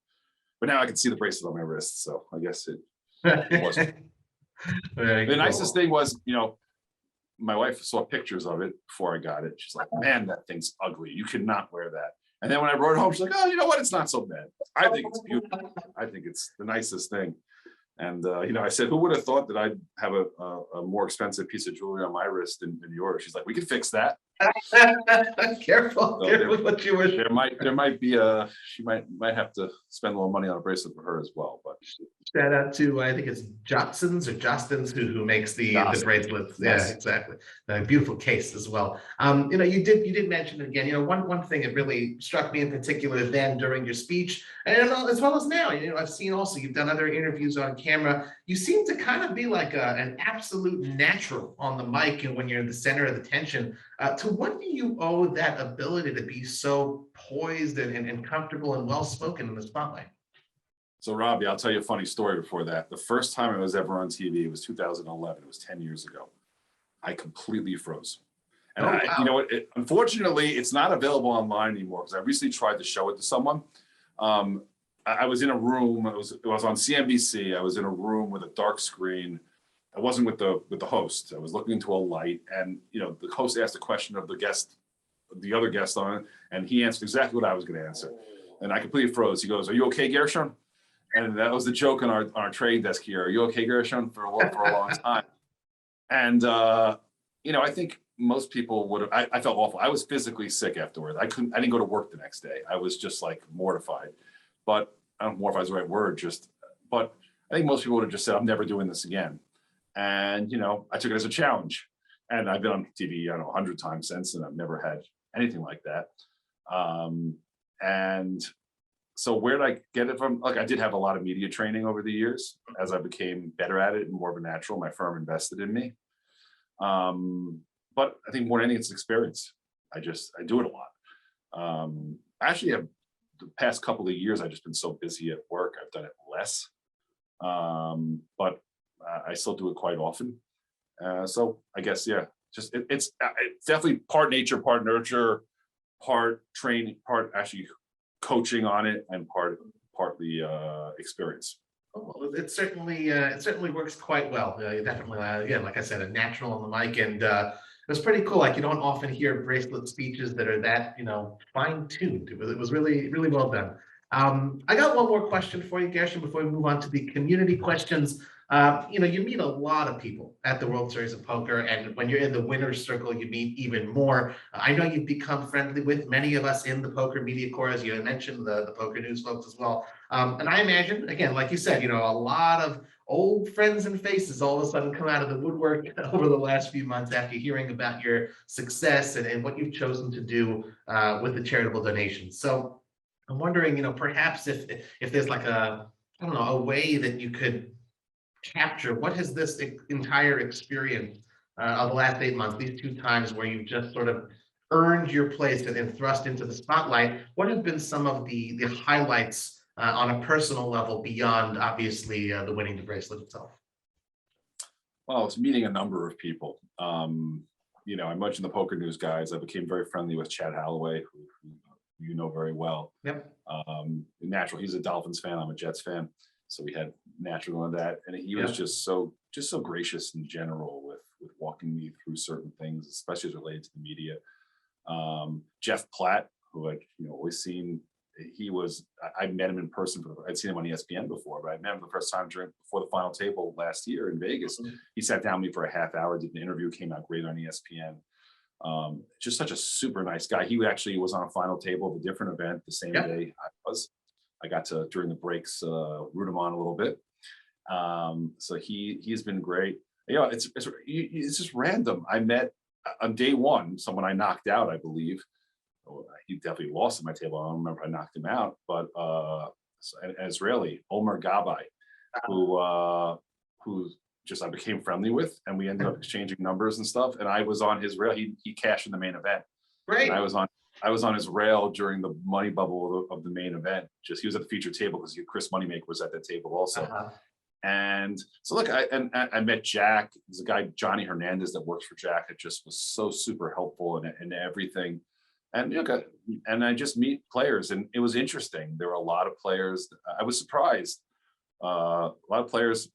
But now I can see the bracelet on my wrist, so I guess it wasn't. The nicest thing was, my wife saw pictures of it before I got it. She's like, man, that thing's ugly. You cannot wear that. And then when I brought it home, she's like, oh, you know what? It's not so bad. I think it's beautiful. I think it's the nicest thing. And, I said, who would have thought that I'd have a more expensive piece of jewelry on my wrist than yours? She's like, we can fix that. Careful what you wish. There might be she might have to spend a little money on a bracelet for her as well. But shout out to I think it's Jotsons or Jostins who makes the bracelets. Yes. Yeah, exactly. A beautiful case as well. You did mention it again. One thing that really struck me in particular then during your speech, and as well as now. I've seen also you've done other interviews on camera. You seem to kind of be like an absolute natural on the mic, and when you're in the center of the tension. To what do you owe that ability to be so poised and comfortable and well-spoken in the spotlight? So, Robbie, I'll tell you a funny story before that. The first time I was ever on TV, it was 2011. It was 10 years ago. I completely froze. And wow. Unfortunately, it's not available online anymore because I recently tried to show it to someone. I was in a room. It was on CNBC. I was in a room with a dark screen. I wasn't with the host. I was looking into a light, and the host asked a question of the other guest on it, and he answered exactly what I was going to answer, and I completely froze. He goes, "Are you okay, Gershon?" And that was the joke on our trading desk here. Are you okay, Gershon? For a long time. And I think most people would have, I felt awful. I was physically sick afterwards. I didn't go to work the next day. I was just like mortified, but I don't know, mortified is the right word, but I think most people would have just said, I'm never doing this again. And, you know, I took it as a challenge, and I've been on TV, I don't know, 100 times since, and I've never had anything like that. And so where did I get it from? Like, I did have a lot of media training over the years. As I became better at it and more of a natural, my firm invested in me. But I think more than anything, it's experience. I do it a lot. Actually, the past couple of years, I've just been so busy at work, I've done it less. But I still do it quite often. So I guess, yeah, just it's definitely part nature, part nurture, part training, part actually coaching on it, and partly experience. Oh, well, it certainly works quite well. You definitely, again, like I said, a natural on the mic, and it was pretty cool. Like, you don't often hear Bracelet speeches that are that, fine tuned. It was really, really well done. I got one more question for you, Gershon, before we move on to the community questions. You meet a lot of people at the World Series of Poker, and when you're in the winner's circle, you meet even more. I know you've become friendly with many of us in the poker media corps, as you mentioned, the poker news folks as well. And I imagine, again, like you said, a lot of old friends and faces all of a sudden come out of the woodwork over the last few months after hearing about your success and what you've chosen to do with the charitable donations. So I'm wondering, perhaps if there's like a way that you could capture what has this entire experience of the last 8 months, these two times where you've just sort of earned your place and thrust into the spotlight. What have been some of the highlights on a personal level beyond obviously the winning the bracelet itself? Well, it's meeting a number of people. I mentioned the poker news guys. I became very friendly with Chad Holloway, who you know very well. Yep. Natural. He's a Dolphins fan. I'm a Jets fan. So we had natural on that, and he was just so gracious in general with walking me through certain things, especially as related to the media. Jeff Platt, who I'd always seen, I met him in person. I'd seen him on ESPN before, but I met him the first time before the final table last year in Vegas. Mm-hmm. He sat down with me for a half hour, did an interview, came out great on ESPN. Just such a super nice guy. He actually was on a final table of a different event the same day I was. I got to, during the breaks, root him on a little bit. So he's been great. It's just random. I met on day one someone I knocked out, I believe. He definitely lost at my table. I don't remember if I knocked him out, but an Israeli, Omer Gabay, who just I became friendly with, and we ended up exchanging numbers and stuff. And I was on his rail. He cashed in the main event. Great. And I was on his rail during the money bubble of the main event. He was at the featured table because Chris Moneymaker was at that table also. Uh-huh. And so look, I met Jack. There's a guy, Johnny Hernandez, that works for Jack. It just was so super helpful in everything. And and I just meet players, and it was interesting. There were a lot of players. I was surprised. A lot of players,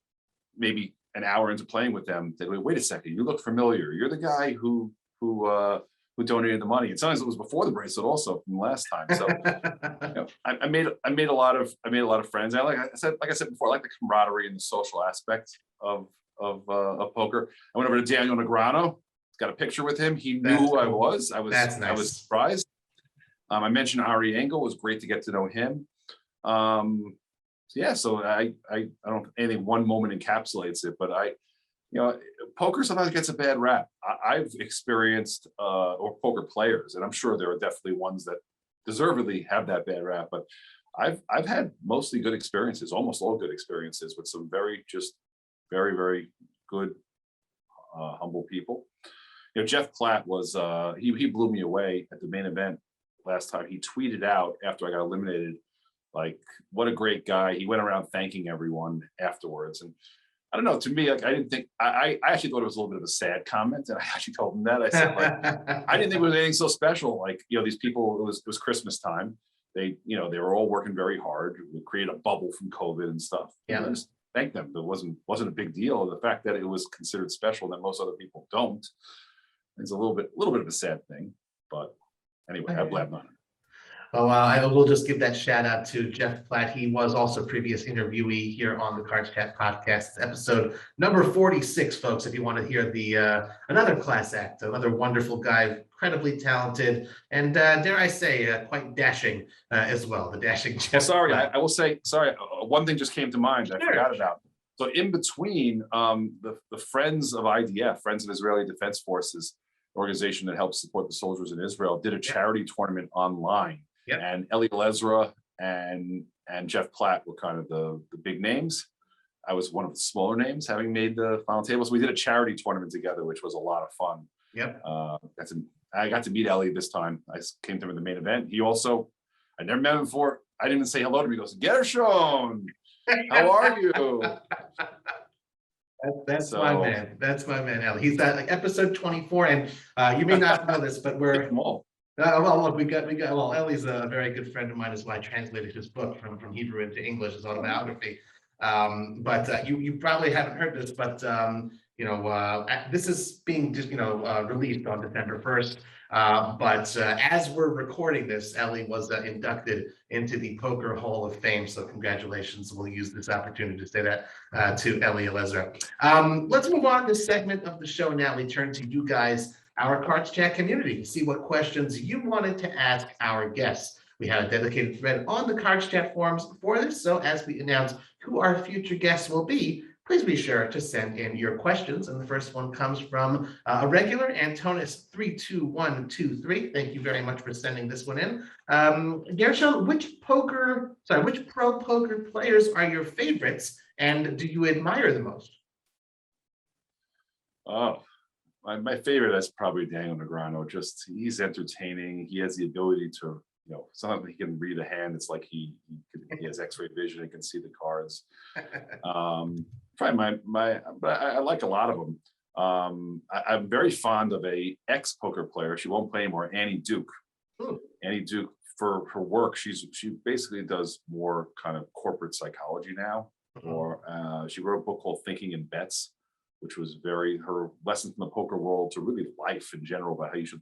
maybe an hour into playing with them, they go, "Wait a second, you look familiar. You're the guy who donated the money." And sometimes it was before the bracelet, also from last time. So I made a lot of friends. Like I said before, I like the camaraderie and the social aspect of poker. I went over to Daniel Negreanu, got a picture with him. He knew who I was. I was surprised. I mentioned Ari Engel. It was great to get to know him. So I don't think anything one moment encapsulates it, but poker sometimes gets a bad rap. I've experienced, or poker players, and I'm sure there are definitely ones that deservedly have that bad rap, but I've had mostly good experiences, almost all good experiences with some very very good, humble people. Jeff Platt was, he blew me away at the main event last time. He tweeted out after I got eliminated, like, what a great guy. He went around thanking everyone afterwards. And I don't know, to me, like, I didn't think, I actually thought it was a little bit of a sad comment. And I actually told him that. I said, like, I didn't think it was anything so special. Like, these people, it was Christmas time. They were all working very hard. We created a bubble from COVID and stuff. Yeah. I just thanked them. It wasn't a big deal. The fact that it was considered special that most other people don't, is a little bit of a sad thing. But anyway, I blabbed on it. Oh, I will just give that shout out to Jeff Platt. He was also previous interviewee here on the Cards Chat podcast, episode number 46, folks. If you want to hear the another class act, another wonderful guy, incredibly talented, and dare I say, quite dashing as well. The dashing Jeff. Well, sorry, Platt. I will say, sorry, one thing just came to mind I Sure. forgot about. So in between, the Friends of IDF, Friends of Israeli Defense Forces, organization that helps support the soldiers in Israel, did a charity tournament online. Yep. And Eliezer and Jeff Platt were kind of the big names. I was one of the smaller names, having made the final tables. We did a charity tournament together, which was a lot of fun. Yep. I got to meet Ellie this time. I came to him in the main event. He also, I never met him before. I didn't even say hello to him. He goes, Gershon, how are you? That's my man. That's my man, Ellie. He's at like episode 24, and you may not know this, but we're well, look, we got. Well, Ellie's a very good friend of mine as well. I translated his book from Hebrew into English, his autobiography. But you probably haven't heard this, but this is being just released on December 1st. But as we're recording this, Ellie was inducted into the Poker Hall of Fame. So congratulations. We'll use this opportunity to say that to Ellie Eliezer. Let's move on to this segment of the show now. We turn to you guys, our Cards Chat community, to see what questions you wanted to ask our guests. We have a dedicated thread on the Cards Chat forums for this. So as we announce who our future guests will be, please be sure to send in your questions. And the first one comes from a regular, Antonis32123. Thank you very much for sending this one in. Gershon, which pro poker players are your favorites, and do you admire the most? Oh, my favorite is probably Daniel Negreanu. Just he's entertaining. He has the ability to, sometimes he can read a hand. It's like he has X-ray vision and can see the cards. Probably but I like a lot of them. I'm very fond of a ex-poker player. She won't play anymore, Annie Duke. Ooh. Annie Duke, for her work, she basically does more kind of corporate psychology now. Mm-hmm. Or she wrote a book called Thinking in Bets, which was her lessons in the poker world to really life in general about how you should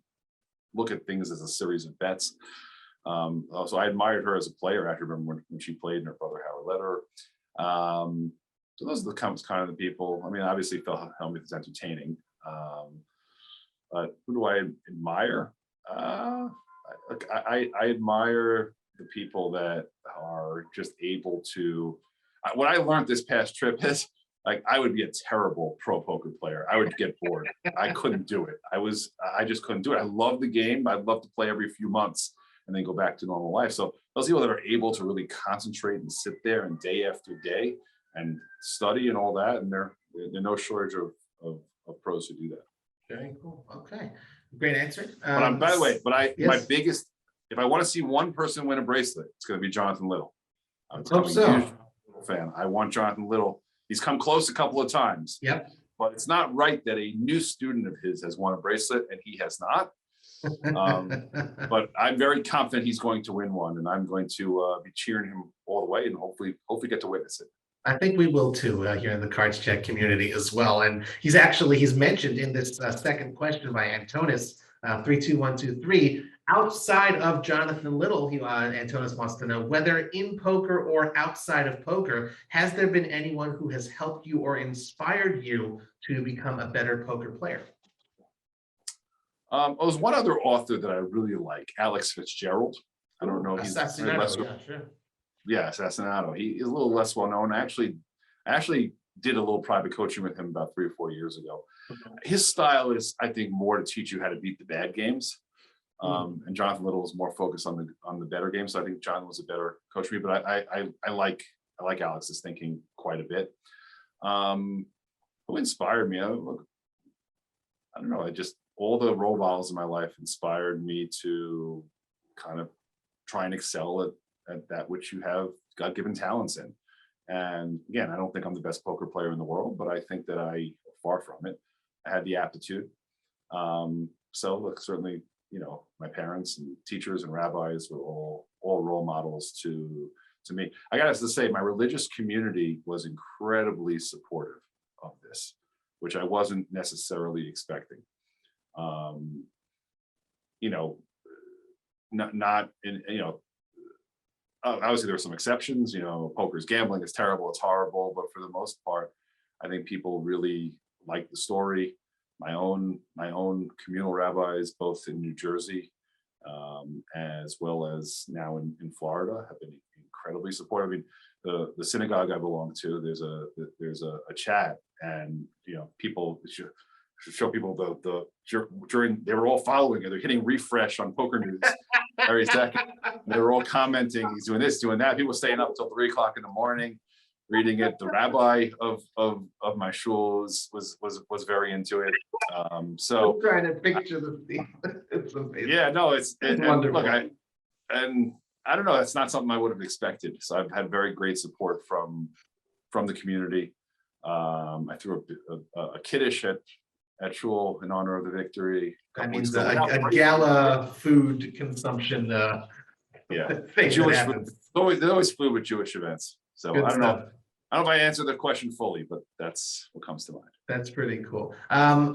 look at things as a series of bets. So I admired her as a player. I remember when she played and her brother Howard let her. So those are the kind of the people. I mean, obviously Phil Hellmuth is entertaining. But who do I admire? I admire the people that are just able to. What I learned this past trip is, like, I would be a terrible pro poker player. I would get bored. I couldn't do it. I just couldn't do it. I love the game. I'd love to play every few months and then go back to normal life. So those people that are able to really concentrate and sit there and day after day and study and all that, and they're no shortage of pros who do that. Very cool. Okay, great answer. But by the way, yes. My biggest, if I want to see one person win a bracelet, it's going to be Jonathan Little. I'm a huge fan. I want Jonathan Little. He's come close a couple of times. Yep. But it's not right that a new student of his has won a bracelet and he has not. But I'm very confident he's going to win one, and I'm going to be cheering him all the way, and hopefully get to witness it. I think we will too here in the Cards Chat community as well. And he's mentioned in this second question by Antonis 32123. Outside of Jonathan Little, Antonis wants to know whether in poker or outside of poker, has there been anyone who has helped you or inspired you to become a better poker player? There's one other author that I really like, Alex Fitzgerald. I don't know. Assassinato, yeah, Assassinato. He is a little less well known. I actually did a little private coaching with him about 3 or 4 years ago. His style is, I think, more to teach you how to beat the bad games. And Jonathan Little is more focused on the better games. So I think John was a better coach for me, but I like Alex's thinking quite a bit. Who inspired me? I don't know. All the role models in my life inspired me to kind of try and excel at that which you have God-given talents in. And again, I don't think I'm the best poker player in the world, but I think that far from it. I had the aptitude. So look, certainly, my parents and teachers and rabbis were all role models to me. I got to say, my religious community was incredibly supportive of this, which I wasn't necessarily expecting. not in, obviously there were some exceptions, poker's gambling, is terrible, it's horrible, but for the most part, I think people really like the story. My own communal rabbis, both in New Jersey, as well as now in Florida, have been incredibly supportive. I mean, the synagogue I belong to, there's a chat, and people show people during, they were all following it. They're hitting refresh on Poker News every second. They were all commenting, he's doing this, doing that. People staying up until 3 o'clock in the morning reading it. The rabbi of my shul was very into it. So I'm trying to picture the scene. It's amazing. yeah, no, it's wonderful. Look, I don't know. That's not something I would have expected. So I've had very great support from the community. I threw a kiddush at shul in honor of the victory. That means a gala food consumption. Yeah, thing Jewish that food. happens. There's always food with Jewish events. So Good I don't know. stuff. I don't know if I answered the question fully, but that's what comes to mind. That's pretty cool.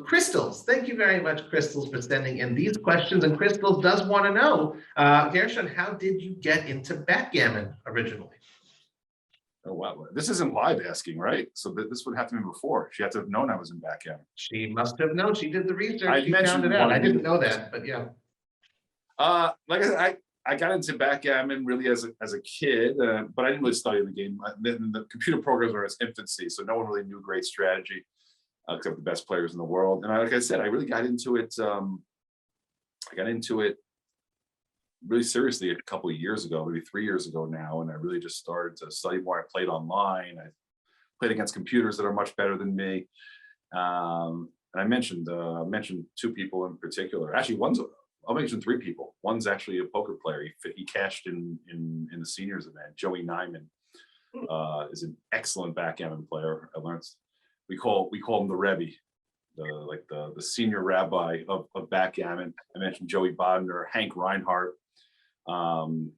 Crystals, thank you very much, Crystals, for sending in these questions. And Crystals does want to know, Gershon, how did you get into backgammon originally? Oh, wow. This isn't live asking, right? So this would have to be before. She had to have known I was in backgammon. She must have known. She did the research. I She found mentioned it out. one I of didn't the- know that, but yeah. Like I said, I got into backgammon really as a kid, but I didn't really study the game. The computer programs were in its infancy, so no one really knew great strategy except the best players in the world. And like I said, I really got into it. I got into it really seriously a couple of years ago, maybe 3 years ago now, and I really just started to study more. I played online. I played against computers that are much better than me. And I mentioned 2 people in particular. Actually, I'll mention 3 people. One's actually a poker player. He cashed in the seniors event. Joey Nyman is an excellent backgammon player. I learned we call him the Rebbe, the senior rabbi of backgammon. I mentioned Joey Bodner, Hank Reinhardt.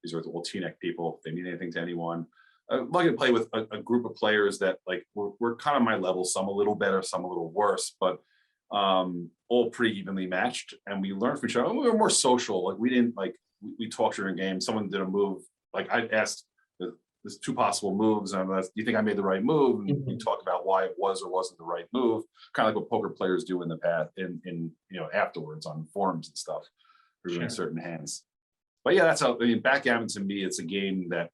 These are all Teaneck people. If they need anything to anyone. I'm lucky to play with a group of players that were kind of my level. Some a little better, some a little worse, but all pretty evenly matched, and we learned from each other. We were more social. Like we didn't we talked during games. Someone did a move. Like I asked, there's 2 possible moves, and I'm like, do you think I made the right move? And we talk about why it was or wasn't the right move. Kind of like what poker players do in the past, in afterwards on forums and stuff, reviewing certain hands. But yeah, that's how. I mean, backgammon to me, it's a game that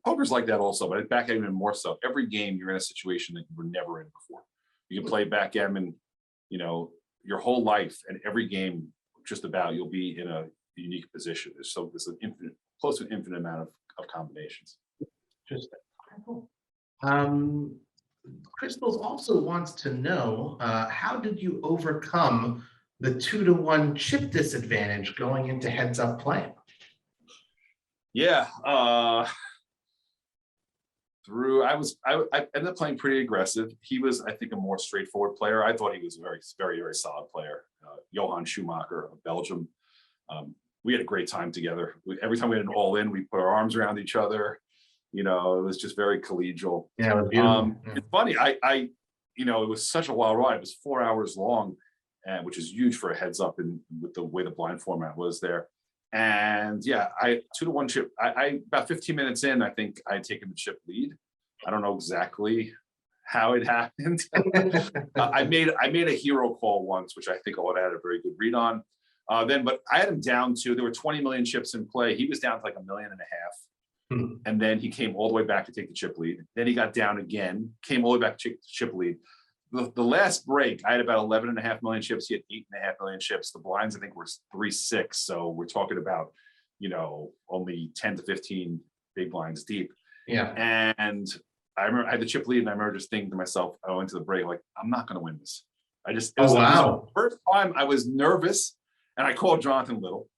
poker's like that also, but backgammon even more so. Every game you're in a situation that you were never in before. You can play backgammon, your whole life, and every game, just about, you'll be in a unique position. There's close to an infinite amount of combinations. Just Crystals also wants to know, how did you overcome the 2-to-1 chip disadvantage going into heads-up play? Yeah, I ended up playing pretty aggressive. He was, I think, a more straightforward player. I thought he was a very, very, very solid player. Johan Schumacher of Belgium. We had a great time together. Every time we had an all-in, we put our arms around each other. It was just very collegial. Yeah, it was beautiful. It's funny. It was such a wild ride. It was 4 hours long, which is huge for a heads up, and with the way the blind format was there. And yeah, 2-to-1 chip. I about 15 minutes in, I think I had taken the chip lead. I don't know exactly how it happened. I made a hero call once, which I think I would have had a very good read on. But I had him down to, there were 20 million chips in play. He was down to like 1.5 million. And then he came all the way back to take the chip lead. Then he got down again, came all the way back to take the chip lead. The last break, I had about 11.5 million chips. He had 8.5 million chips. The blinds, I think, were 3-6. So we're talking about, only 10 to 15 big blinds deep. Yeah. And I remember I had the chip lead, and I remember just thinking to myself, I went to the break, like, I'm not going to win this. It was the first time I was nervous, and I called Jonathan Little,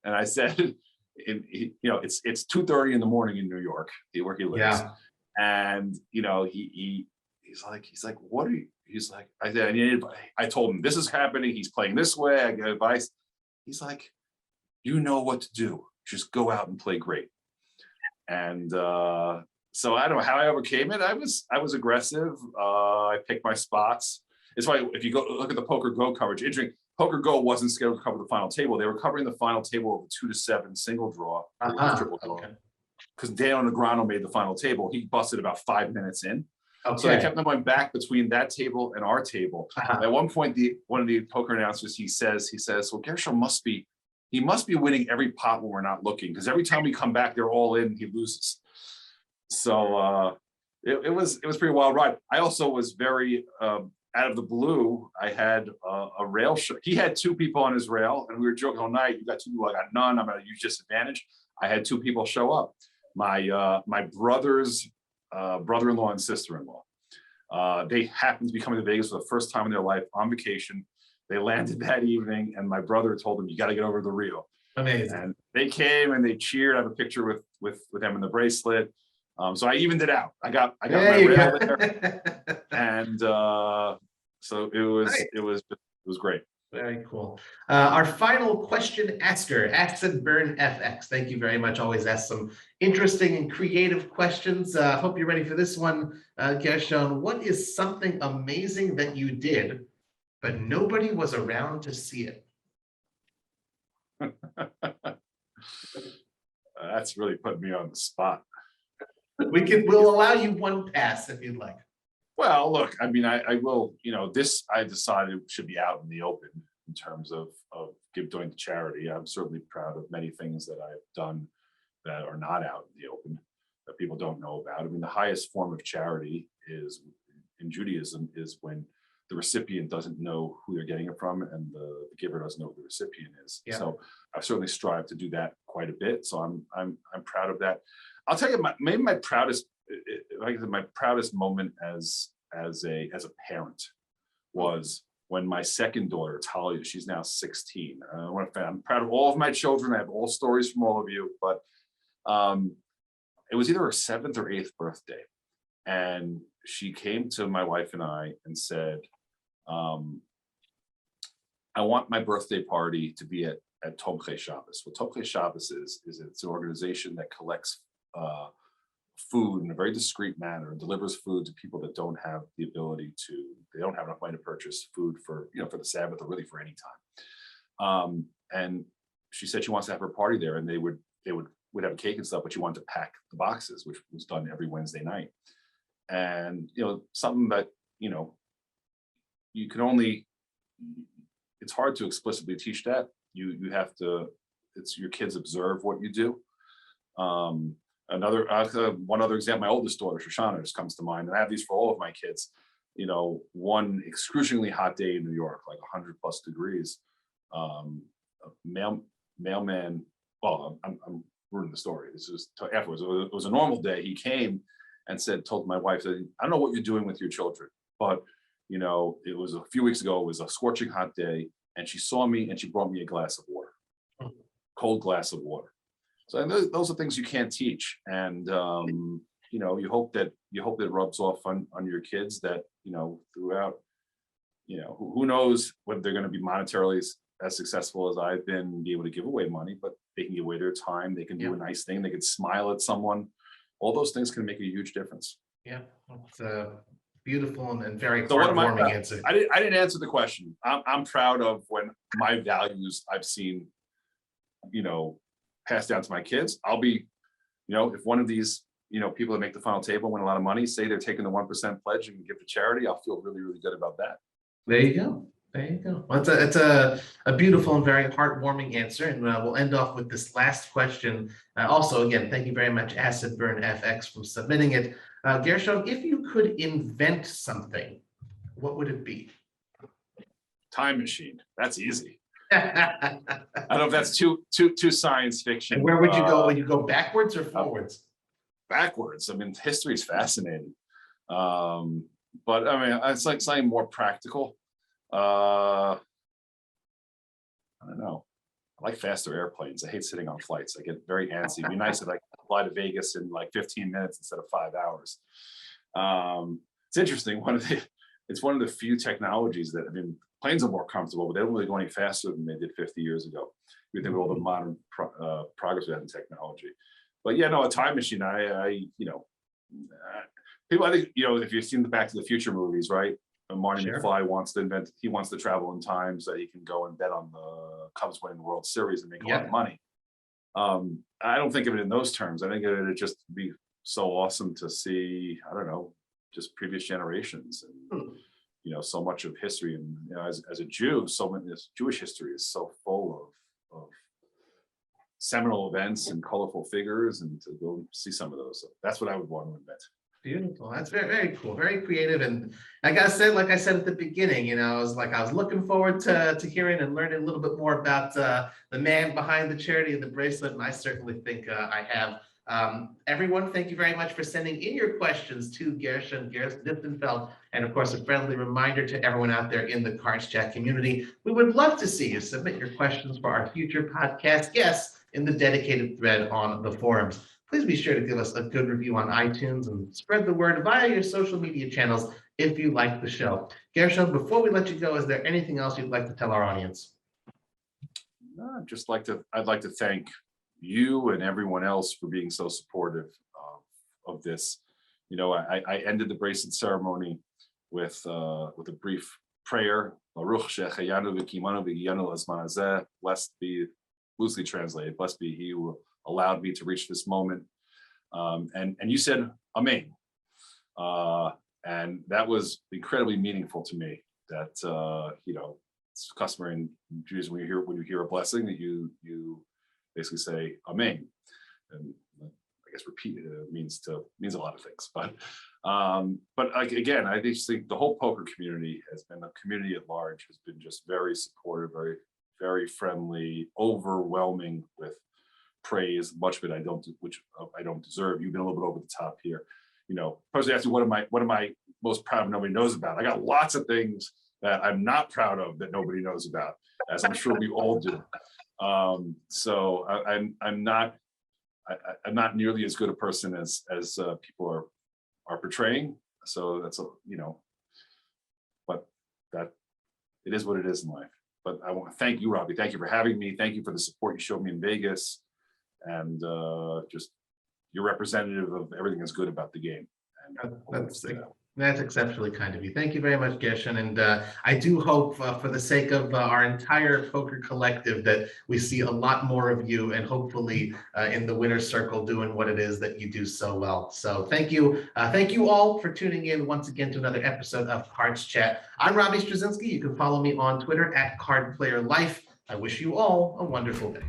and I said, it's 2:30 in the morning in New York, where he lives. Yeah. And, he's like, what are you? He's like, I said, I told him, this is happening. He's playing this way. I get advice. He's like, you know what to do. Just go out and play great. And so I don't know how I overcame it. I was aggressive. I picked my spots. It's why if you go look at the Poker Go coverage, interesting. Poker Go wasn't scheduled to cover the final table. They were covering the final table of a 2-7 single draw, triple draw. Okay. Because Dale Negreanu made the final table. He busted about 5 minutes in. Okay. So they kept them going back between that table and our table. At one point, one of the poker announcers, he says, well, Gershon must be winning every pot when we're not looking, because every time we come back, they're all in, he loses. So it was pretty wild ride. I also was very out of the blue. I had a rail show. He had 2 people on his rail, and we were joking all night. You got 2 people, I got none. I'm going to use disadvantage. I had 2 people show up. My brother's brother-in-law and sister-in-law. They happened to be coming to Vegas for the first time in their life on vacation. They landed that evening, and my brother told them, "You got to get over to the Rio." Amazing. And they came and they cheered. I have a picture with them in the bracelet. So I evened it out. I got my rail there, and so it was great. Very cool. Our final question asker, AllianceBernstein. Thank you very much. Always ask some interesting and creative questions. Hope you're ready for this one, Gershon. What is something amazing that you did, but nobody was around to see it? That's really putting me on the spot. We'll allow you one pass if you'd like. Well, look, I mean, I will, this I decided should be out in the open in terms of doing to charity. I'm certainly proud of many things that I've done that are not out in the open, that people don't know about. I mean, the highest form of charity is in Judaism is when the recipient doesn't know who they're getting it from, and the giver doesn't know who the recipient is. Yeah. So I've certainly strived to do that quite a bit. So I'm proud of that. I'll tell you, maybe my proudest moment as a parent was when my second daughter, Talia, she's now 16. I'm proud of all of my children. I have all stories from all of you, but it was either her 7th or 8th birthday. And she came to my wife and I and said, I want my birthday party to be at Tomchei Shabbos. What Tomchei Shabbos is it's an organization that collects food in a very discreet manner and delivers food to people that don't have the ability they don't have enough money to purchase food for the Sabbath or really for any time. And she said she wants to have her party there, and they would have a cake and stuff, but she wanted to pack the boxes, which was done every Wednesday night. And something that you can only, it's hard to explicitly teach that. You have to, your kids observe what you do. One other example, my oldest daughter, Shoshana, just comes to mind, and I have these for all of my kids. One excruciatingly hot day in New York, like 100+ degrees. A mailman, well, I'm ruining the story. This was afterwards. It was a normal day. He came and told my wife, I don't know what you're doing with your children, but it was a few weeks ago. It was a scorching hot day, and she saw me and she brought me a glass of water, cold glass of water. So those are things you can't teach, and you hope that it rubs off on your kids that throughout, who knows whether they're going to be monetarily as successful as I've been, be able to give away money, but they can give away their time. They can do a nice thing. They can smile at someone. All those things can make a huge difference. Yeah, it's a beautiful and very heartwarming answer. I didn't answer the question. I'm proud of when my values I've seen, passed down to my kids. I'll be, if one of these, people that make the final table win a lot of money, say they're taking the 1% pledge and give to charity, I'll feel really, really good about that. There you go. There you go. Well, it's a beautiful and very heartwarming answer. And we'll end off with this last question. Also, again, thank you very much, AllianceBernstein, for submitting it. Gershon, if you could invent something, what would it be? Time machine. That's easy. I don't know if that's too science fiction. And where would you go? Would you go backwards or forwards? Backwards. I mean, history is fascinating. But I mean, it's like something more practical. I don't know. I like faster airplanes. I hate sitting on flights. I get very antsy. It'd be nice if I could fly to Vegas in like 15 minutes instead of 5 hours. It's interesting. It's one of the few technologies that, I mean, planes are more comfortable, but they don't really go any faster than they did 50 years ago. We think of all the modern progress we have in technology. But yeah, no, a time machine. People, I think, if you've seen the Back to the Future movies, right? Marty Sure. McFly wants to travel in time so that he can go and bet on the Cubs winning the World Series and make a lot of money. I don't think of it in those terms. I think of it just be so awesome to see, I don't know, just previous generations and so much of history. And as a Jew, so many this Jewish history is so full of seminal events and colorful figures, and to go see some of those. So that's what I would want to invent. Beautiful. That's very, very cool. Very creative. And like I said at the beginning, I was looking forward to hearing and learning a little bit more about the man behind the charity of the bracelet. And I certainly think I have. Everyone, thank you very much for sending in your questions to Gershon Distenfeld. And of course, a friendly reminder to everyone out there in the CardsChat community. We would love to see you submit your questions for our future podcast guests in the dedicated thread on the forums. Please be sure to give us a good review on iTunes and spread the word via your social media channels if you like the show. Gershon, before we let you go, is there anything else you'd like to tell our audience? I'd like to thank you and everyone else for being so supportive of this. I ended the bracelet ceremony with a brief prayer. Baruch shehayanu v'kimanu v'giyanu l'zman hazeh. Blessed be, loosely translated, blessed be he who allowed me to reach this moment. And you said amen. And that was incredibly meaningful to me. That it's customary in Judaism when you hear a blessing that you basically say amen. And I guess repeat means a lot of things. But again, I just think the whole poker community has been, the community at large has been just very supportive, very, very friendly, overwhelming with praise. Much of it which I don't deserve. You've been a little bit over the top here. Person asked me what am I most proud of nobody knows about. I got lots of things that I'm not proud of that nobody knows about, as I'm sure we all do. So I'm not nearly as good a person as people are portraying. So that's but that it is what it is in life. But I want to thank you, Robbie. Thank you for having me. Thank you for the support you showed me in Vegas, and just you're representative of everything that's good about the game. And that's exceptionally kind of you. Thank you very much, Gershon. And I do hope, for the sake of our entire poker collective, that we see a lot more of you, and hopefully in the winner's circle doing what it is that you do so well. So thank you. Thank you all for tuning in once again to another episode of CardsChat. I'm Robbie Strazynski. You can follow me on Twitter @CardPlayerLife. I wish you all a wonderful day.